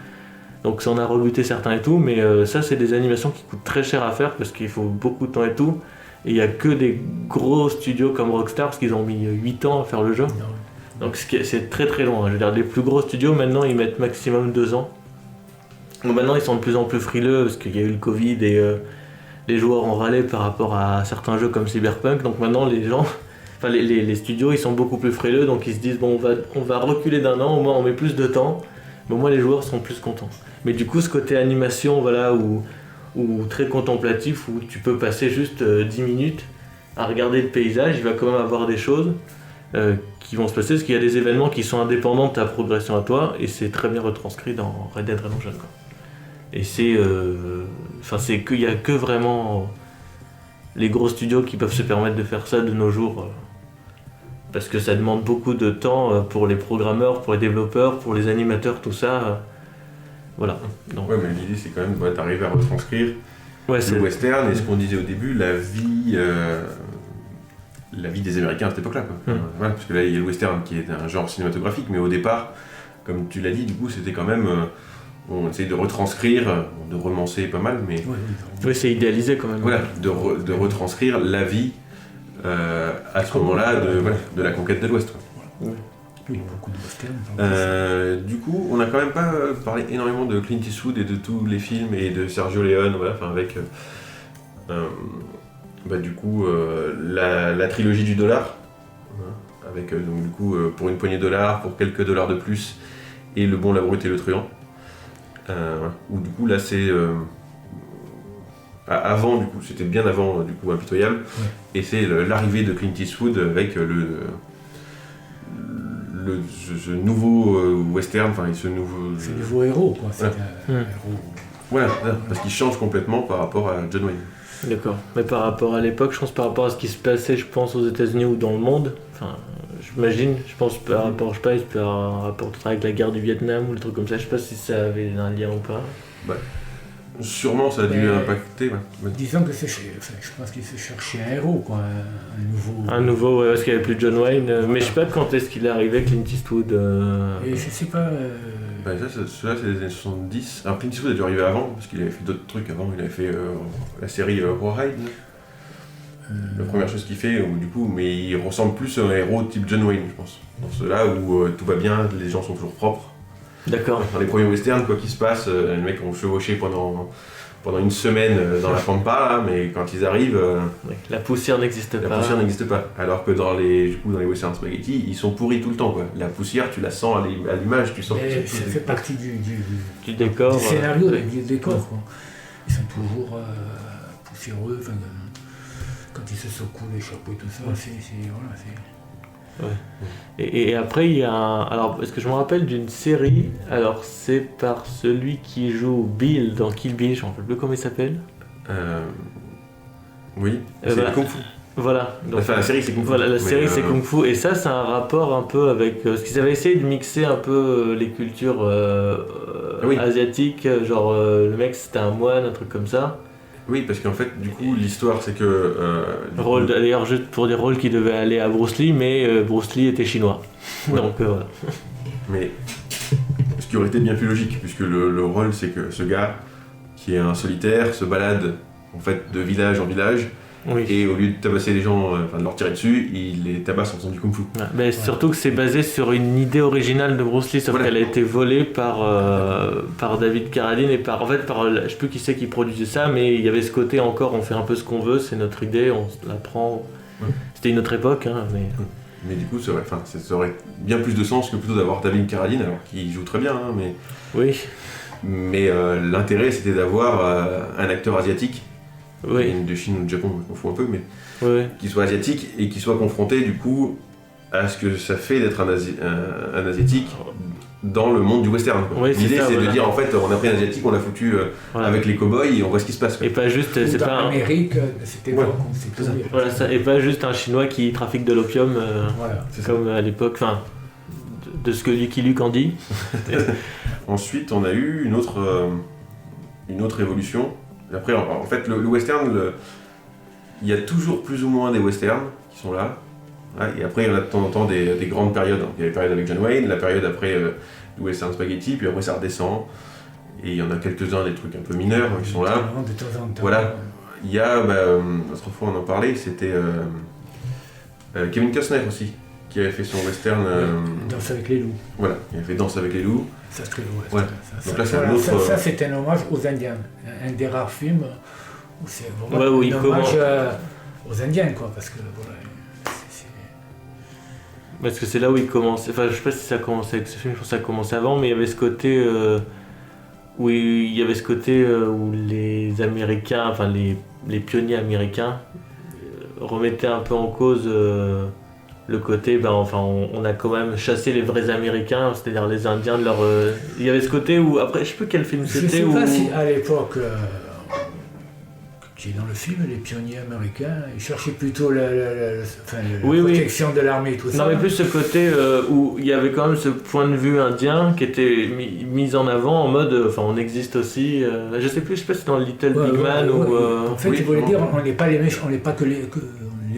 Donc, ça en a rebuté certains et tout. Mais ça, c'est des animations qui coûtent très cher à faire parce qu'il faut beaucoup de temps et tout. Et il n'y a que des gros studios comme Rockstar parce qu'ils ont mis 8 ans à faire le jeu. Donc, c'est très très long. Je veux dire, les plus gros studios, maintenant, ils mettent maximum 2 ans. Donc maintenant ils sont de plus en plus frileux parce qu'il y a eu le Covid et les joueurs ont râlé par rapport à certains jeux comme Cyberpunk. Donc maintenant les studios ils sont beaucoup plus frileux, donc ils se disent bon on va reculer d'un an, au moins on met plus de temps, mais au moins les joueurs seront plus contents. Mais du coup ce côté animation ou très contemplatif où tu peux passer juste 10 minutes à regarder le paysage, il va quand même avoir des choses qui vont se passer parce qu'il y a des événements qui sont indépendants de ta progression à toi et c'est très bien retranscrit dans Red Dead Redemption. Et c'est qu'il y a que vraiment les gros studios qui peuvent se permettre de faire ça de nos jours parce que ça demande beaucoup de temps pour les programmeurs, pour les développeurs, pour les animateurs, tout ça. Voilà. Donc... Ouais, mais l'idée c'est quand même d'arriver à retranscrire le western et ce qu'on disait au début, la vie des Américains à cette époque-là. Voilà, parce que là il y a le western qui est un genre cinématographique, mais au départ, comme tu l'as dit, du coup c'était quand même... on essaye de retranscrire, de romancer pas mal, mais... Oui, c'est idéalisé quand même. Voilà, de retranscrire la vie à ce moment-là de la conquête de l'Ouest. Oui, beaucoup de westerns. Du coup, on n'a quand même pas parlé énormément de Clint Eastwood et de tous les films et de Sergio Leone, avec du coup la trilogie du dollar, avec donc, du coup pour une poignée de dollars, pour quelques dollars de plus, et Le Bon, la Brute et le Truand. Où du coup là c'est avant, du coup c'était bien avant du coup Impitoyable, et c'est l'arrivée de Clint Eastwood avec ce nouveau western, ce nouveau héros quoi. C'est un héros. Voilà, parce qu'il change complètement par rapport à John Wayne. D'accord, mais par rapport à l'époque, je pense par rapport à ce qui se passait, je pense aux États-Unis ou dans le monde, j'imagine, je pense par rapport, je sais pas, un rapport avec la guerre du Vietnam ou le truc comme ça, je sais pas si ça avait un lien ou pas. Sûrement ça a dû impacter. Disons que je pense qu'il se cherchait un héros, quoi, un nouveau. Un nouveau, parce qu'il n'y avait plus John Wayne, mais je sais pas quand est-ce qu'il est arrivé, Clint Eastwood. Et je sais pas. Celui-là c'est les années 70. Alors Clint Eastwood a dû arriver avant, parce qu'il avait fait d'autres trucs avant, il avait fait la série Rawhide. La première chose qu'il fait, du coup, mais il ressemble plus à un héros type John Wayne, je pense. Dans ceux-là où tout va bien, les gens sont toujours propres. D'accord. Dans les premiers westerns, quoi qu'il se passe, les mecs ont chevauché pendant une semaine dans la pampa, là, mais quand ils arrivent... la poussière n'existe pas. La poussière n'existe pas. Alors que dans les westerns spaghetti, ils sont pourris tout le temps, quoi. La poussière, tu la sens à l'image, tu sens que ça fait partie du décor. Du scénario, du décor, quoi. Ils sont toujours poussiéreux, quand ils se secouent les chapeaux et tout ça, c'est... Et après, il y a alors, est-ce que je me rappelle d'une série, alors c'est par celui qui joue Bill dans Kill Bill, je ne me rappelle plus comment il s'appelle. Oui, c'est Kung Fu. Voilà. Donc, Enfin, la série c'est Kung Fu. voilà, la Mais, série c'est Kung Fu, et ça c'est un rapport un peu avec ce qu'ils avaient essayé de mixer un peu les cultures Oui. asiatiques, genre le mec c'était un moine, un truc comme ça. Oui, parce qu'en fait, du coup, l'histoire c'est que. Rôle, d'ailleurs, juste pour des rôles qui devaient aller à Bruce Lee, mais Bruce Lee était chinois. Ouais. Donc voilà. Mais ce qui aurait été bien plus logique, puisque le rôle c'est que ce gars, qui est un solitaire, se balade en fait de village en village, Oui. et au lieu de tabasser les gens, enfin de leur tirer dessus, il les tabasse en faisant du kung-fu. Ouais, mais surtout que c'est basé sur une idée originale de Bruce Lee, sauf Voilà. qu'elle a été volée par David Carradine et par je sais plus qui c'est qui produisait ça, mais il y avait ce côté encore, on fait un peu ce qu'on veut, c'est notre idée, on la prend. Ouais. C'était une autre époque, hein, mais. Mais du coup, ça aurait bien plus de sens que plutôt d'avoir David Carradine, alors qu'il joue très bien, hein, Oui, mais l'intérêt c'était d'avoir un acteur asiatique, oui, de Chine ou de Japon, on fout un peu, mais oui. qui soit asiatique et qui soit confronté du coup à ce que ça fait d'être un asiatique dans le monde du western. Quoi. Oui, c'est L'idée ça, c'est voilà. de dire en fait on a pris un asiatique, on l'a foutu Voilà. avec les cow-boys et on voit ce qui se passe. Quoi. Et pas juste, Ou c'est dans pas un, l'Amérique, c'était Ouais, pas con, c'est c'est ça. tout. voilà, ça, et pas juste un chinois qui trafique de l'opium Voilà. C'est ça. comme à l'époque, enfin, de ce que Lucky Luke en dit. Ensuite on a eu une autre évolution. Après en fait le western, il y a toujours plus ou moins des westerns qui sont là. Ouais, et après, il y en a de temps en temps des grandes périodes. Il y a les périodes avec John Wayne, la période après du western spaghetti, puis après ça redescend. Et il y en a quelques-uns, des trucs un peu mineurs qui sont là. De temps en temps. Voilà. Il y a, l'autre fois on en parlait, c'était Kevin Costner aussi, qui avait fait son western. Danse avec les loups. Voilà, il avait fait Danse avec les loups. Ça, c'est très beau. Ouais. Donc là, c'est un autre, ça, c'est un hommage aux Indiens. Un des rares films où c'est vraiment Ouais, où il un hommage commence. aux Indiens, quoi. Parce que voilà. Parce que c'est là où il commence. Enfin, je sais pas si ça a commencé avec ce film, je pense que ça a commencé avant, mais il y avait ce côté où où les Américains, enfin les pionniers américains remettaient un peu en cause le côté, on a quand même chassé les vrais Américains, c'est-à-dire les Indiens de leur. Il y avait ce côté où, après, je sais plus quel film Je c'était. sais où... pas si à l'époque, qui est dans le film, les pionniers américains, ils cherchaient plutôt la protection de l'armée et tout ça. Non, mais plus ce côté où il y avait quand même ce point de vue indien qui était mis en avant en mode, on existe aussi. Je sais plus si c'est dans Little Big Man ou. En fait, oui, il voulait non. dire, on n'est pas les méchants, on n'est pas que les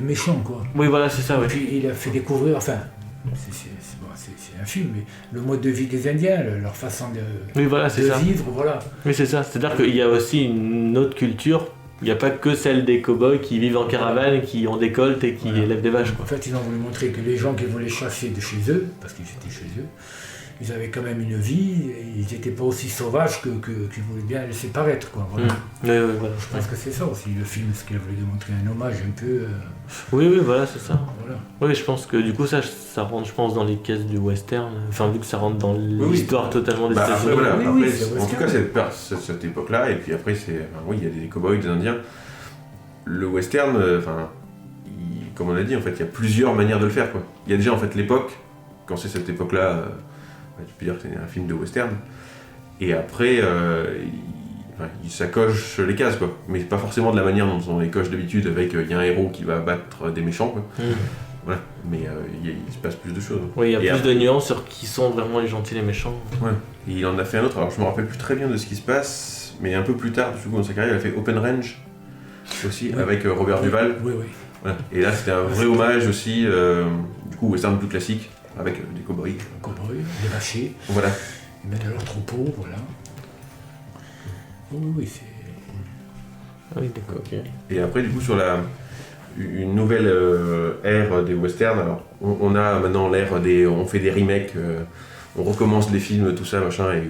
méchants, quoi. Oui, voilà, c'est ça, Et oui. puis il a fait découvrir, c'est un film, mais le mode de vie des Indiens, leur façon de Oui, voilà, c'est ça. vivre, voilà. Oui, c'est ça. C'est-à-dire qu'il y a aussi une autre culture. Il n'y a pas que celle des cow-boys qui vivent en caravane, qui ont des coltes et qui Voilà. élèvent des vaches, En quoi. fait, ils ont voulu montrer que les gens qui voulaient chasser de chez eux, parce qu'ils étaient chez eux, ils avaient quand même une vie, et ils n'étaient pas aussi sauvages qu'ils voulaient bien laisser paraître, quoi. Voilà. Oui, oui, voilà. Je pense que c'est ça aussi, le film, ce qu'il a voulu démontrer, un hommage un peu... Oui, oui, voilà, c'est ça. voilà. Oui, je pense que du coup, ça rentre, je pense, dans les caisses du western. Enfin, vu que ça rentre dans oui. l'histoire totalement des Après, États-Unis. voilà, Oui, après, oui, c'est en tout cas cette époque-là, et puis après oui, il y a des cow-boys, des indiens. Le western, comme on a dit, en fait, il y a plusieurs manières de le faire, quoi. Il y a déjà en fait l'époque, quand c'est cette époque-là, tu peux dire que c'est un film de western, et après, ça coche les cases, quoi. Mais pas forcément de la manière dont on les coche d'habitude, avec il y a un héros qui va battre des méchants, quoi. Voilà. Mais il se passe plus de choses. Oui, il y a Et plus après- de nuances sur qui sont vraiment les gentils et les méchants. Ouais. Et il en a fait un autre, alors je me rappelle plus très bien de ce qui se passe, mais un peu plus tard, du coup, dans sa carrière, il a fait Open Range, aussi, Oui. avec Robert Duval. Oui, oui. Voilà. Et là, c'était un vrai hommage aussi, du coup, western plus classique, avec des cow-boys. Cow-boys, des vachers, Voilà. ils mettent leur troupeau, voilà. Oui, oui, c'est... Ah oui, d'accord. Ok. Et après, du coup, sur une nouvelle ère des westerns, alors, on a maintenant l'ère on fait des remakes, on recommence les films, tout ça, machin, et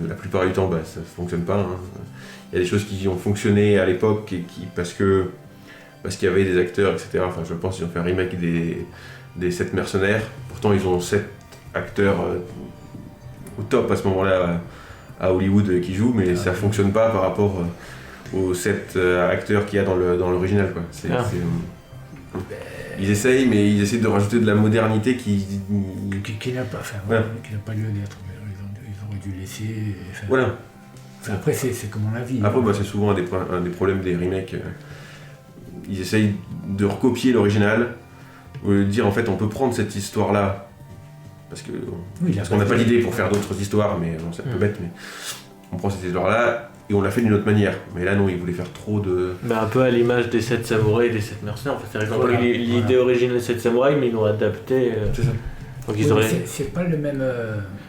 la plupart du temps, ça ne fonctionne pas. Hein. Il y a des choses qui ont fonctionné à l'époque, et parce qu'il y avait des acteurs, etc. Enfin, je pense qu'ils ont fait un remake des 7 mercenaires. Pourtant, ils ont 7 acteurs au top à ce moment-là à Hollywood qui jouent, mais ça fonctionne pas par rapport aux 7 acteurs qu'il y a dans l'original, quoi. Ils essayent, mais ils essaient de rajouter de la modernité qui Qui n'a pas, Voilà. qui n'a pas lieu d'être. Mais ils auraient dû laisser... voilà. Après, c'est comme on l'a vu. Après, c'est souvent un des problèmes des remakes. ils essayent de recopier l'original, au lieu de dire en fait on peut prendre cette histoire-là, parce qu'on n'a pas l'idée pour faire d'autres histoires, mais bon, c'est un peu bête, mais on prend cette histoire-là et on l'a fait d'une autre manière. Mais là non, ils voulaient faire trop de... Un peu à l'image des 7 samouraïs et des 7 mercenaires, en fait, c'est l'idée originale des 7 samouraïs, mais ils l'ont adapté. C'est ça. Donc ils auraient... c'est pas le même...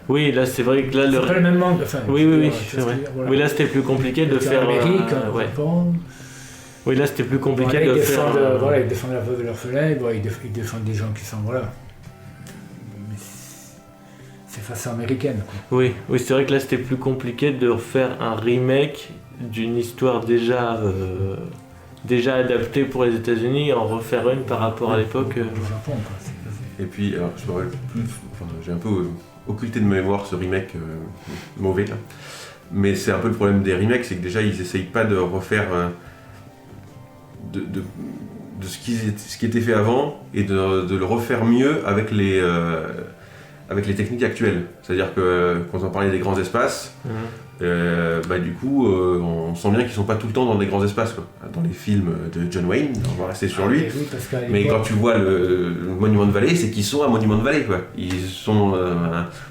Oui, là c'est vrai que là... C'est pas le même monde, enfin... Oui, c'est vrai. Voilà. Oui, là c'était plus compliqué de faire... Amérique, ouais. Japon... Oui, là c'était plus compliqué de faire... Ils défendent la veuve et l'orphelin, ils défendent des gens qui sont... Voilà. Mais c'est façon américaine, quoi. Oui, c'est vrai que là c'était plus compliqué de refaire un remake d'une histoire déjà adaptée pour les États-Unis et en refaire une par rapport à l'époque. Au Japon, quoi. Et puis, alors je me rappelle plus... Enfin, j'ai un peu occulté de ma mémoire ce remake mauvais, là. Mais c'est un peu le problème des remakes, c'est que déjà ils essayent pas de refaire... de ce qui était fait avant et de le refaire mieux avec les techniques actuelles. C'est-à-dire que quand on parlait des grands espaces, du coup on sent bien qu'ils sont pas tout le temps dans des grands espaces, quoi. Dans les films de John Wayne, on va rester sur lui, mais quand tu vois le Monument de Vallée, c'est qu'ils sont à Monument de Vallée, quoi. Ils sont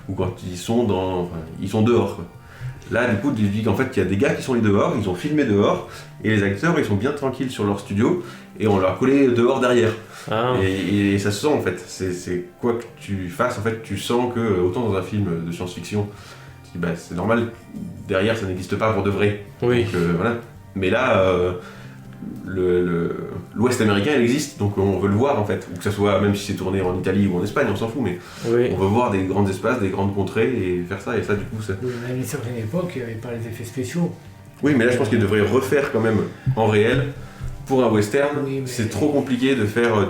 ou quand ils sont ils sont dehors, quoi. Là, du coup, tu dis qu'en fait, il y a des gars qui sont allés dehors, ils ont filmé dehors, et les acteurs, ils sont bien tranquilles sur leur studio, et on leur a collé dehors derrière. Ah. Et ça se sent, en fait. C'est quoi que tu fasses, en fait, tu sens que, autant dans un film de science-fiction, tu dis, c'est normal, derrière, ça n'existe pas pour de vrai. Oui. Donc, voilà. Mais là, l'Ouest américain, il existe, donc on veut le voir, en fait. Ou que ça soit, même si c'est tourné en Italie ou en Espagne, on s'en fout, mais on veut voir des grands espaces, des grandes contrées, et faire ça, et ça, du coup, ça... Oui, mais à une certaine époque, il n'y avait pas les effets spéciaux. Oui, mais là, je pense qu'ils devraient refaire quand même en réel, pour un western. Oui, c'est trop compliqué de faire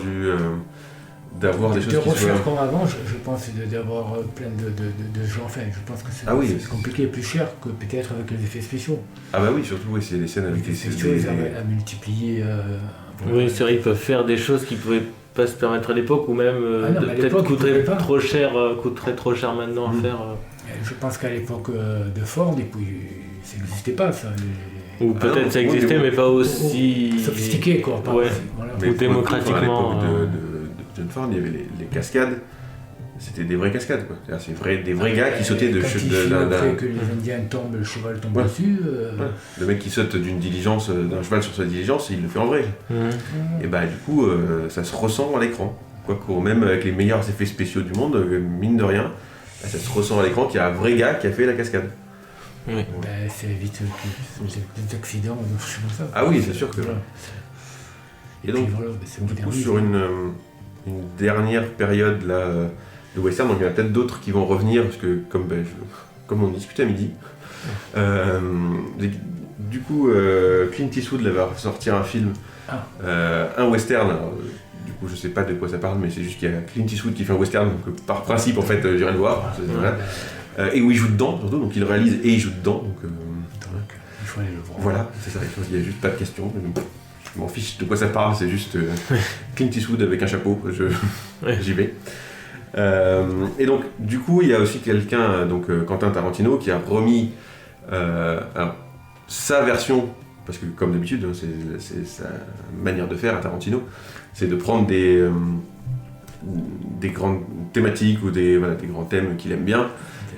d'avoir des choses qui soient... De refaire comme avant, je pense d'avoir plein de gens, enfin, je pense que c'est compliqué, plus cher que peut-être avec les effets spéciaux. Ah bah oui, surtout, c'est les scènes avec les effets spéciaux, ils arrivent à multiplier... oui, c'est vrai, ils peuvent faire des choses qui pouvaient pas se permettre à l'époque, ou même peut-être coûterait trop cher maintenant à faire. Je pense qu'à l'époque de Ford, ça n'existait pas, ça. Ou peut-être ça existait, mais pas aussi... Sophistiqué, quoi. Ouais. Mais ou démocratiquement. À l'époque de John Ford, il y avait les cascades. C'était des vraies cascades, quoi. C'est des vrais gars qui sautaient de après que les Indiens tombent, le cheval tombe dessus. Le mec qui saute d'une diligence, d'un cheval sur sa diligence, il le fait en vrai. Et du coup, ça se ressent à l'écran. Quoique, même avec les meilleurs effets spéciaux du monde, mine de rien, ça se ressent à l'écran qu'il y a un vrai gars qui a fait la cascade. Oui. Ça évite des accidents, des choses comme ça. Ah oui, c'est sûr que... Voilà. Et donc, du coup, sur une dernière période là, de western, donc il y en a peut-être d'autres qui vont revenir, parce que comme on discutait à midi, du coup, Clint Eastwood va sortir un film, un western. Alors, du coup, je sais pas de quoi ça parle, mais c'est juste qu'il y a Clint Eastwood qui fait un western, donc par principe, en fait, j'irai le voir. Et où il joue dedans, surtout, donc il réalise et il joue dedans. Donc, il faut aller le voir. Voilà, c'est ça, il n'y a juste pas de question. Je m'en fiche de quoi ça parle, c'est juste Clint Eastwood avec un chapeau, j'y vais. Et donc, du coup, il y a aussi quelqu'un, Quentin Tarantino, qui a remis sa version, parce que comme d'habitude, c'est sa manière de faire à Tarantino, c'est de prendre des grandes thématiques ou des grands thèmes qu'il aime bien,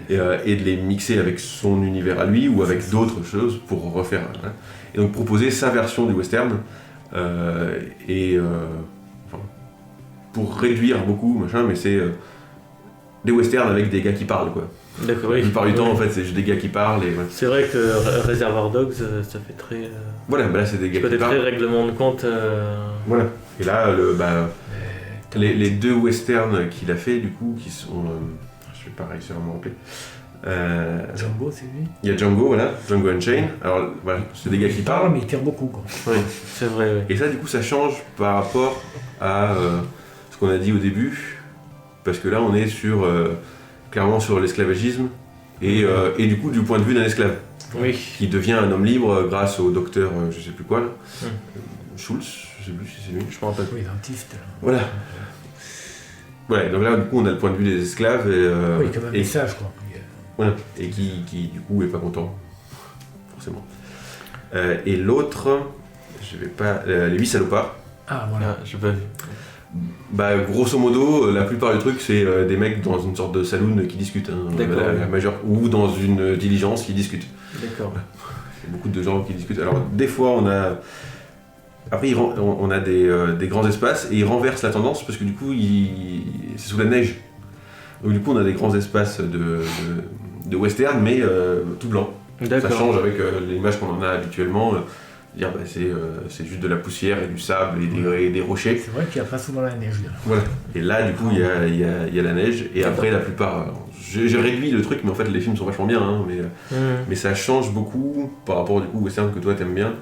et de les mixer avec son univers à lui ou avec d'autres choses pour refaire. Et donc proposer sa version du western, pour réduire beaucoup, mais c'est des westerns avec des gars qui parlent, quoi. D'accord, oui. La plupart du temps, en fait, c'est juste des gars qui parlent. C'est vrai que Reservoir Dogs, ça fait très... Voilà, là, c'est des gars qui parlent. Très règlement de compte. Voilà. Et là, les deux westerns qu'il a fait, du coup, qui sont... je vais pas réussir à me rappeler. Django, c'est lui. Il y a Django, voilà, Django Unchained. Alors, voilà, c'est des gars qui parlent. Mais il tire beaucoup, quoi. Oui, c'est vrai, oui. Et ça, du coup, ça change par rapport à ce qu'on a dit au début. Parce que là, on est clairement sur l'esclavagisme. Et du coup, du point de vue d'un esclave. Oui. Qui devient un homme libre grâce au docteur, je sais plus quoi, là. Schultz, je sais plus si c'est lui. Je me rappelle pas. Dentiste. Là. Voilà. Ouais, donc là, du coup, on a le point de vue des esclaves. Oui, comme un message, quoi. Voilà, et qui du coup est pas content, forcément. Et l'autre, je vais pas... les 8 salopards. Ah, voilà. Ah, j'ai pas vu. Bah, grosso modo, la plupart du truc, c'est des mecs dans une sorte de saloon qui discutent, hein, D'accord, la oui. majeure, ou dans une diligence qui discutent. D'accord. Il y a beaucoup de gens qui discutent. Alors, des fois, on a. Après, on a des grands espaces et ils renversent la tendance parce que du coup, c'est sous la neige. Donc, du coup, on a des grands espaces de western, mais tout blanc. Ça D'accord. change avec l'image qu'on en a habituellement. Dire, bah, c'est juste de la poussière et du sable et des rochers. C'est vrai qu'il n'y a pas souvent la neige là. Voilà. Et là, du coup, il y a la neige. Et après, la plupart. J'ai réduit le truc, mais en fait, les films sont vachement bien. Hein, mais ça change beaucoup par rapport du coup au western que toi t'aimes bien.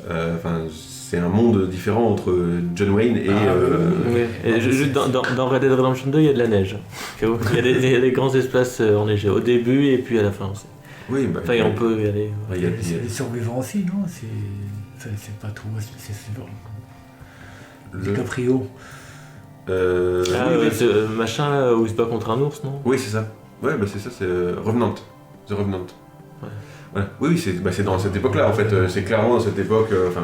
Enfin, c'est un monde différent entre John Wayne et. Oui. Et juste dans Red Dead Redemption 2, il y a de la neige. Il y a des grands espaces enneigés au début et puis à la fin aussi. Oui, bah, Enfin, on peut y aller. ouais, C'est des survivants aussi, non? C'est pas trop. C'est DiCaprio. Ah, oui, oui. ce machin là où il se bat contre un ours, non? Oui, c'est ça. Ouais, bah c'est ça, c'est Revenant. The Revenant. Ouais. Voilà. Oui, c'est dans cette époque-là, en fait. C'est clairement dans cette époque. Enfin,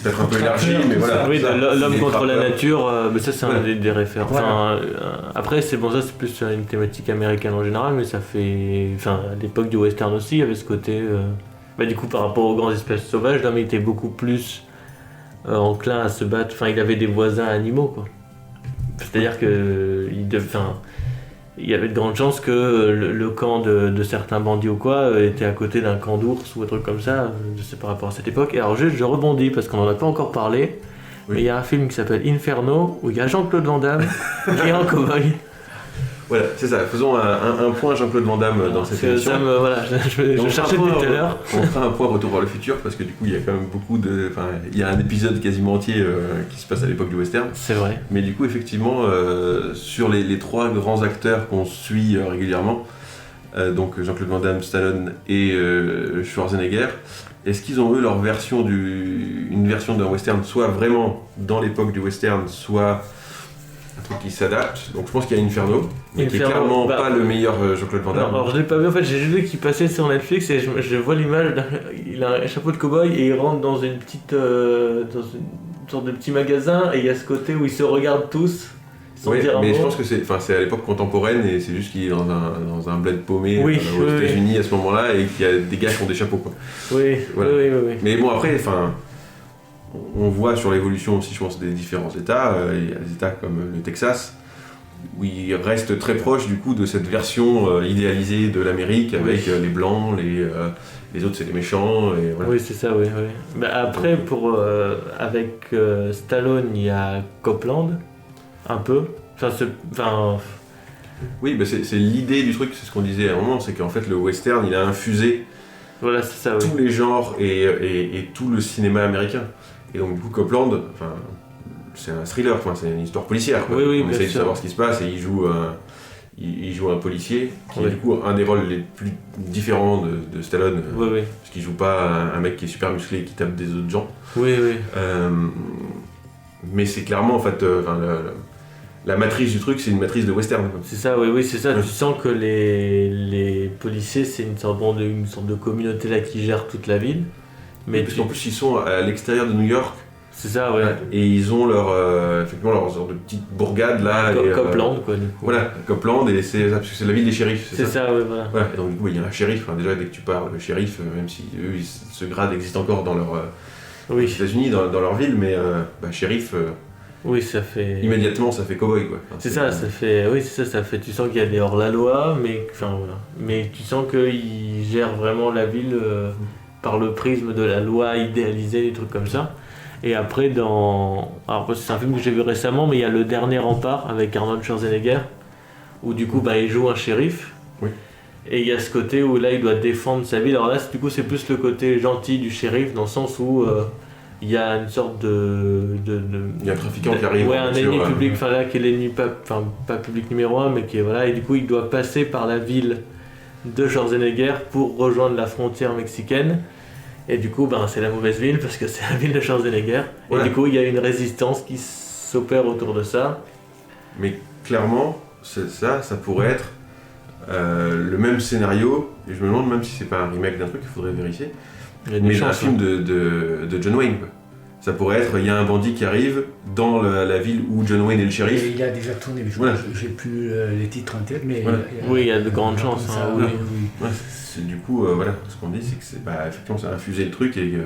peut-être un peu élargi, mais voilà. Oui, ça. l'homme Les contre la trappeurs. nature, mais ça c'est un Ouais. des références. Voilà. Enfin, après, c'est bon, ça c'est plus une thématique américaine en général, mais ça fait. Enfin, à l'époque du western aussi, il y avait ce côté. Bah, du coup, par rapport aux grands espèces sauvages, l'homme était beaucoup plus enclin à se battre. Enfin, il avait des voisins animaux, quoi. C'est-à-dire que. Il y avait de grandes chances que le camp de certains bandits ou quoi était à côté d'un camp d'ours ou un truc comme ça, je sais par rapport à cette époque. Et alors je rebondis parce qu'on n'en a pas encore parlé, Oui. mais il y a un film qui s'appelle Inferno où il y a Jean-Claude Van Damme qui est en cow-boy. Voilà, c'est ça. Faisons un point Jean-Claude Van Damme dans cette émission. Ça me, voilà, je On fera cherchais un point- depuis tout à l'heure. On fera un point retour vers le futur parce que du coup il y a quand même beaucoup de. Enfin, il y a un épisode quasiment entier qui se passe à l'époque du western. C'est vrai. Mais du coup, effectivement, sur les trois grands acteurs qu'on suit régulièrement, donc Jean-Claude Van Damme, Stallone et Schwarzenegger, est-ce qu'ils ont eu leur version une version d'un western, soit vraiment dans l'époque du western, soit un truc qui s'adapte? Donc je pense qu'il y a Inferno, mais qui est Inferno, clairement bah, pas le meilleur Jean-Claude Van Non, Damme. alors je l'ai pas vu en fait, j'ai juste vu qu'il passait sur Netflix et je vois l'image, il a un chapeau de cow-boy et il rentre dans une petite dans une sorte de petit magasin et il y a ce côté où ils se regardent tous sans Oui, dire un mais mot. je pense que c'est à l'époque contemporaine et c'est juste qu'il est dans un bled paumé Oui, aux oui, États-Unis à ce moment-là et qu'il y a des gars qui ont des chapeaux, quoi. Oui, Voilà. oui. Mais bon, après, enfin, on voit sur l'évolution aussi, je pense, des différents États. Il y a des États comme le Texas, où ils restent très proches du coup de cette version idéalisée de l'Amérique avec les blancs, les autres c'est les méchants. Et voilà. Oui, c'est ça, oui. Bah, après, avec Stallone, il y a Copland, un peu. Oui, bah, c'est l'idée du truc, c'est ce qu'on disait à un moment, c'est qu'en fait le western il a infusé Voilà, c'est ça, oui. tous les genres et tout le cinéma américain. Et donc du coup Copland, enfin, c'est un thriller, enfin, c'est une histoire policière. Quoi. Oui, On bien essaye de sûr. savoir ce qui se passe et il joue un policier qui est Oui. du coup un des rôles les plus différents de Stallone, Oui. parce qu'il joue pas un mec qui est super musclé et qui tape des autres gens. Oui. Mais c'est clairement en fait, la matrice du truc, c'est une matrice de western. Quoi. C'est ça, oui, c'est ça. Ouais. Tu sens que les policiers, c'est une sorte de communauté là qui gère toute la ville. Mais Parce qu'en plus ils sont à l'extérieur de New York. c'est ça, ouais. Et ils ont effectivement leur sorte de petite bourgade là. Copland, quoi, du coup. Voilà, Copland, et c'est parce que c'est la ville des shérifs, C'est ça, ouais, voilà. Voilà, et donc du coup il y a un shérif, hein, déjà dès que tu parles, le shérif, même si eux, ce grade existe encore dans aux Oui, États-Unis, dans leur ville, mais shérif, oui, ça fait. immédiatement ça fait cowboy quoi. Enfin, C'est ça, ça fait. Oui, c'est ça, ça fait. Tu sens qu'il y a des hors-la-loi, mais. Enfin, voilà. Mais tu sens qu'ils gèrent vraiment la ville par le prisme de la loi idéalisée, des trucs comme ça. Et après, alors, c'est un film que j'ai vu récemment, mais il y a Le Dernier Rempart avec Arnold Schwarzenegger, où du coup, il joue un shérif. Oui. Et il y a ce côté où là, il doit défendre sa ville. Alors là, du coup, c'est plus le côté gentil du shérif, dans le sens où il y a une sorte Il y a un trafiquant qui arrive. Ouais, en un voiture, ennemi public, enfin là, qui est l'ennemi pas public numéro 1, mais qui est voilà, et du coup, il doit passer par la ville de Schwarzenegger pour rejoindre la frontière mexicaine. Et du coup, c'est la mauvaise ville parce que c'est la ville de Schwarzenegger. Ouais. Et du coup, il y a une résistance qui s'opère autour de ça. Mais clairement, ça pourrait être le même scénario, et je me demande même si c'est pas un remake d'un truc, il faudrait vérifier. Il y a des Mais un chances, film de John Wayne quoi. Ça pourrait être, il y a un bandit qui arrive dans la ville où John Wayne est le shérif. Et il a déjà tourné, mais j'ai plus les titres en tête, mais... Voilà. Oui, il y a de grandes chances. Ça, hein, oui, oui. oui. Ouais, c'est du coup, voilà, ce qu'on dit, c'est que effectivement, ça a infusé le truc et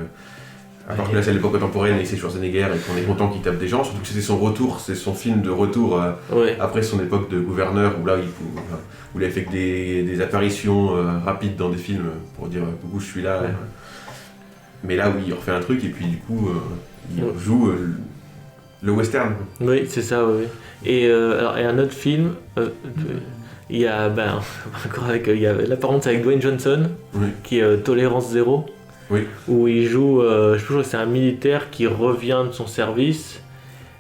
alors que là, c'est l'époque contemporaine et c'est Schwarzenegger et qu'on est content qu'il tape des gens, surtout que c'était son retour, c'est son film de retour après son époque de gouverneur où là, où il a fait que des apparitions rapides dans des films pour dire coucou, je suis là. Ouais. Mais là, oui, il refait un truc et puis du coup, il joue le western. Oui, c'est ça, oui. Et alors, et un autre film, il y a, encore avec, il y a, là par contre, c'est avec Dwayne Johnson, Oui. qui est Tolérance Zéro, Oui. où il joue, je crois que c'est un militaire qui revient de son service,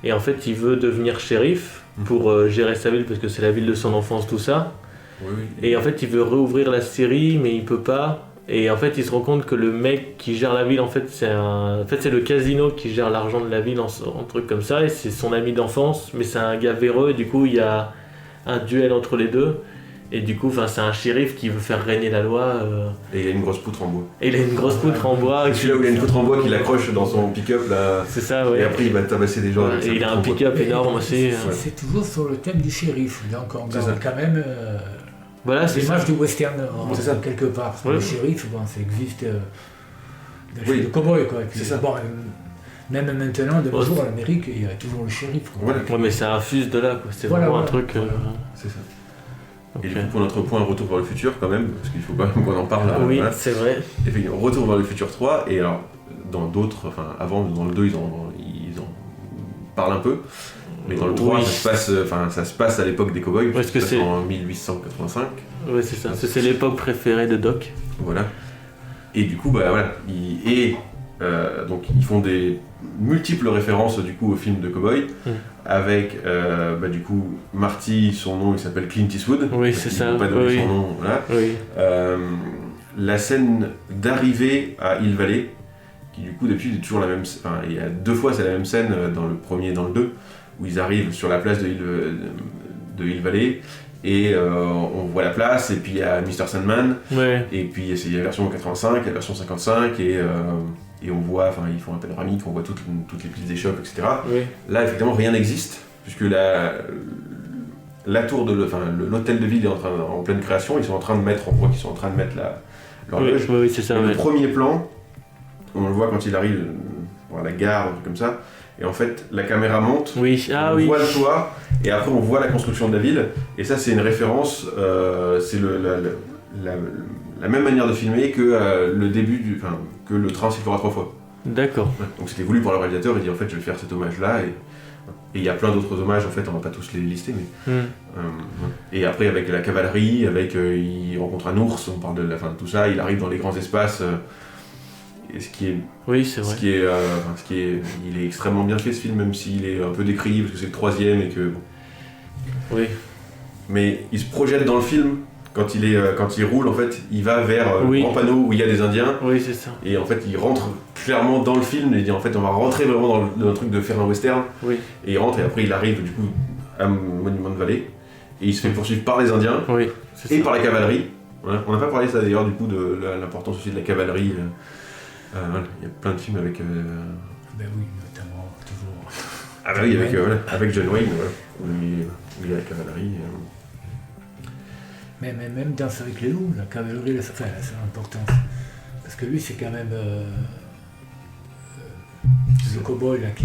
et en fait, il veut devenir shérif pour gérer sa ville, parce que c'est la ville de son enfance, tout ça. Oui, oui. Et en fait, il veut réouvrir la série, mais il peut pas. Et en fait, il se rend compte que le mec qui gère la ville, en fait, c'est le casino qui gère l'argent de la ville, en truc comme ça, et c'est son ami d'enfance, mais c'est un gars véreux, et du coup, il y a un duel entre les deux. Et du coup, c'est un shérif qui veut faire régner la loi. Et il a une grosse poutre en bois. Et il a une grosse poutre en bois. C'est celui-là où il a une poutre en bois qu'il accroche dans son pick-up là. C'est ça, ouais. Et après il va tabasser des gens avec Et sa il a poutre un en bois. pick-up énorme aussi. C'est toujours sur le thème du shérif, donc on C'est ça. garde quand même Voilà, c'est ça. l'image du western C'est ça. quelque part. Parce que Ouais. le shérif, bon, ça existe dans Oui. le cow-boy, quoi. Et puis, C'est ça. bon, même maintenant, de nos Ouais. jours, en Amérique, il y a toujours le shérif, quoi. Voilà, Ouais, mais ça infuse de là, quoi. C'est Voilà, vraiment un voilà. truc. c'est ça. ok. Et du coup, pour notre point Retour vers le futur, quand même, parce qu'il faut quand même qu'on en parle. Oui, voilà. c'est vrai. Effectivement, Retour vers le futur 3, et alors, dans d'autres, enfin, avant, dans le 2, ils en parlent un peu, mais dans le 3, Oui. ça se passe à l'époque des cowboys, Parce que ça se passe c'est- en 1885, Ouais, c'est ça. C'est l'époque préférée de Doc. voilà. Et du coup, voilà, donc ils font des multiples références du coup au film de cowboy, avec du coup Marty, son nom il s'appelle Clint Eastwood. Oui, parce c'est qu'ils ça, n'ont pas donné oui. son nom, voilà. Oui. La scène d'arrivée à Hill Valley, qui du coup depuis est toujours la même, enfin il y a 2 fois c'est la même scène dans le premier et dans le 2, où ils arrivent sur la place de Hill Valley. Et on voit la place, et puis il y a Mr. Sandman, Ouais. et puis il y a la version 85, il y a la version 55, et on voit, enfin ils font un panoramique, on voit toutes les petites échoppes, etc. Oui. Là, effectivement, rien n'existe, puisque la tour de l'hôtel de ville est en pleine création, ils sont en train de mettre, on voit qu'ils sont en train de mettre l'horloge. Oui, c'est Et ça. le Ouais. premier plan, on le voit quand il arrive à la gare, un truc comme ça, et en fait, la caméra monte, Oui. Ah on oui. voit le toit, et après on voit la construction de la ville, et ça c'est une référence, c'est la même manière de filmer que le début que le train sifflera 3 fois. D'accord. Ouais, donc c'était voulu par le réalisateur, il dit en fait je vais faire cet hommage là, et il y a plein d'autres hommages, en fait on va pas tous les lister, mais... Et après avec la cavalerie, il rencontre un ours, on parle de tout ça, il arrive dans les grands espaces, et ce qui est... Oui, c'est vrai. il est extrêmement bien fait ce film, même s'il est un peu décrié parce que c'est le 3e et que... bon. Oui. Mais il se projette dans le film, quand il roule en fait, il va vers Oui. le grand panneau où il y a des Indiens, Oui, c'est ça. et en fait il rentre clairement dans le film, et il dit en fait on va rentrer vraiment dans le truc de faire un western, Oui. et il rentre et après il arrive du coup à Monument Valley, et il se fait poursuivre par les Indiens Oui. C'est et ça. par la cavalerie. Voilà. On n'a pas parlé ça d'ailleurs du coup de l'importance aussi de la cavalerie. Voilà. Il y a plein de films avec... Ben oui, notamment, toujours. Ah bah oui, avec John Wayne, voilà, où il y a la cavalerie. Mais même Danse avec les loups, la cavalerie, c'est l'importance. Parce que lui, c'est quand même le cow-boy là, qui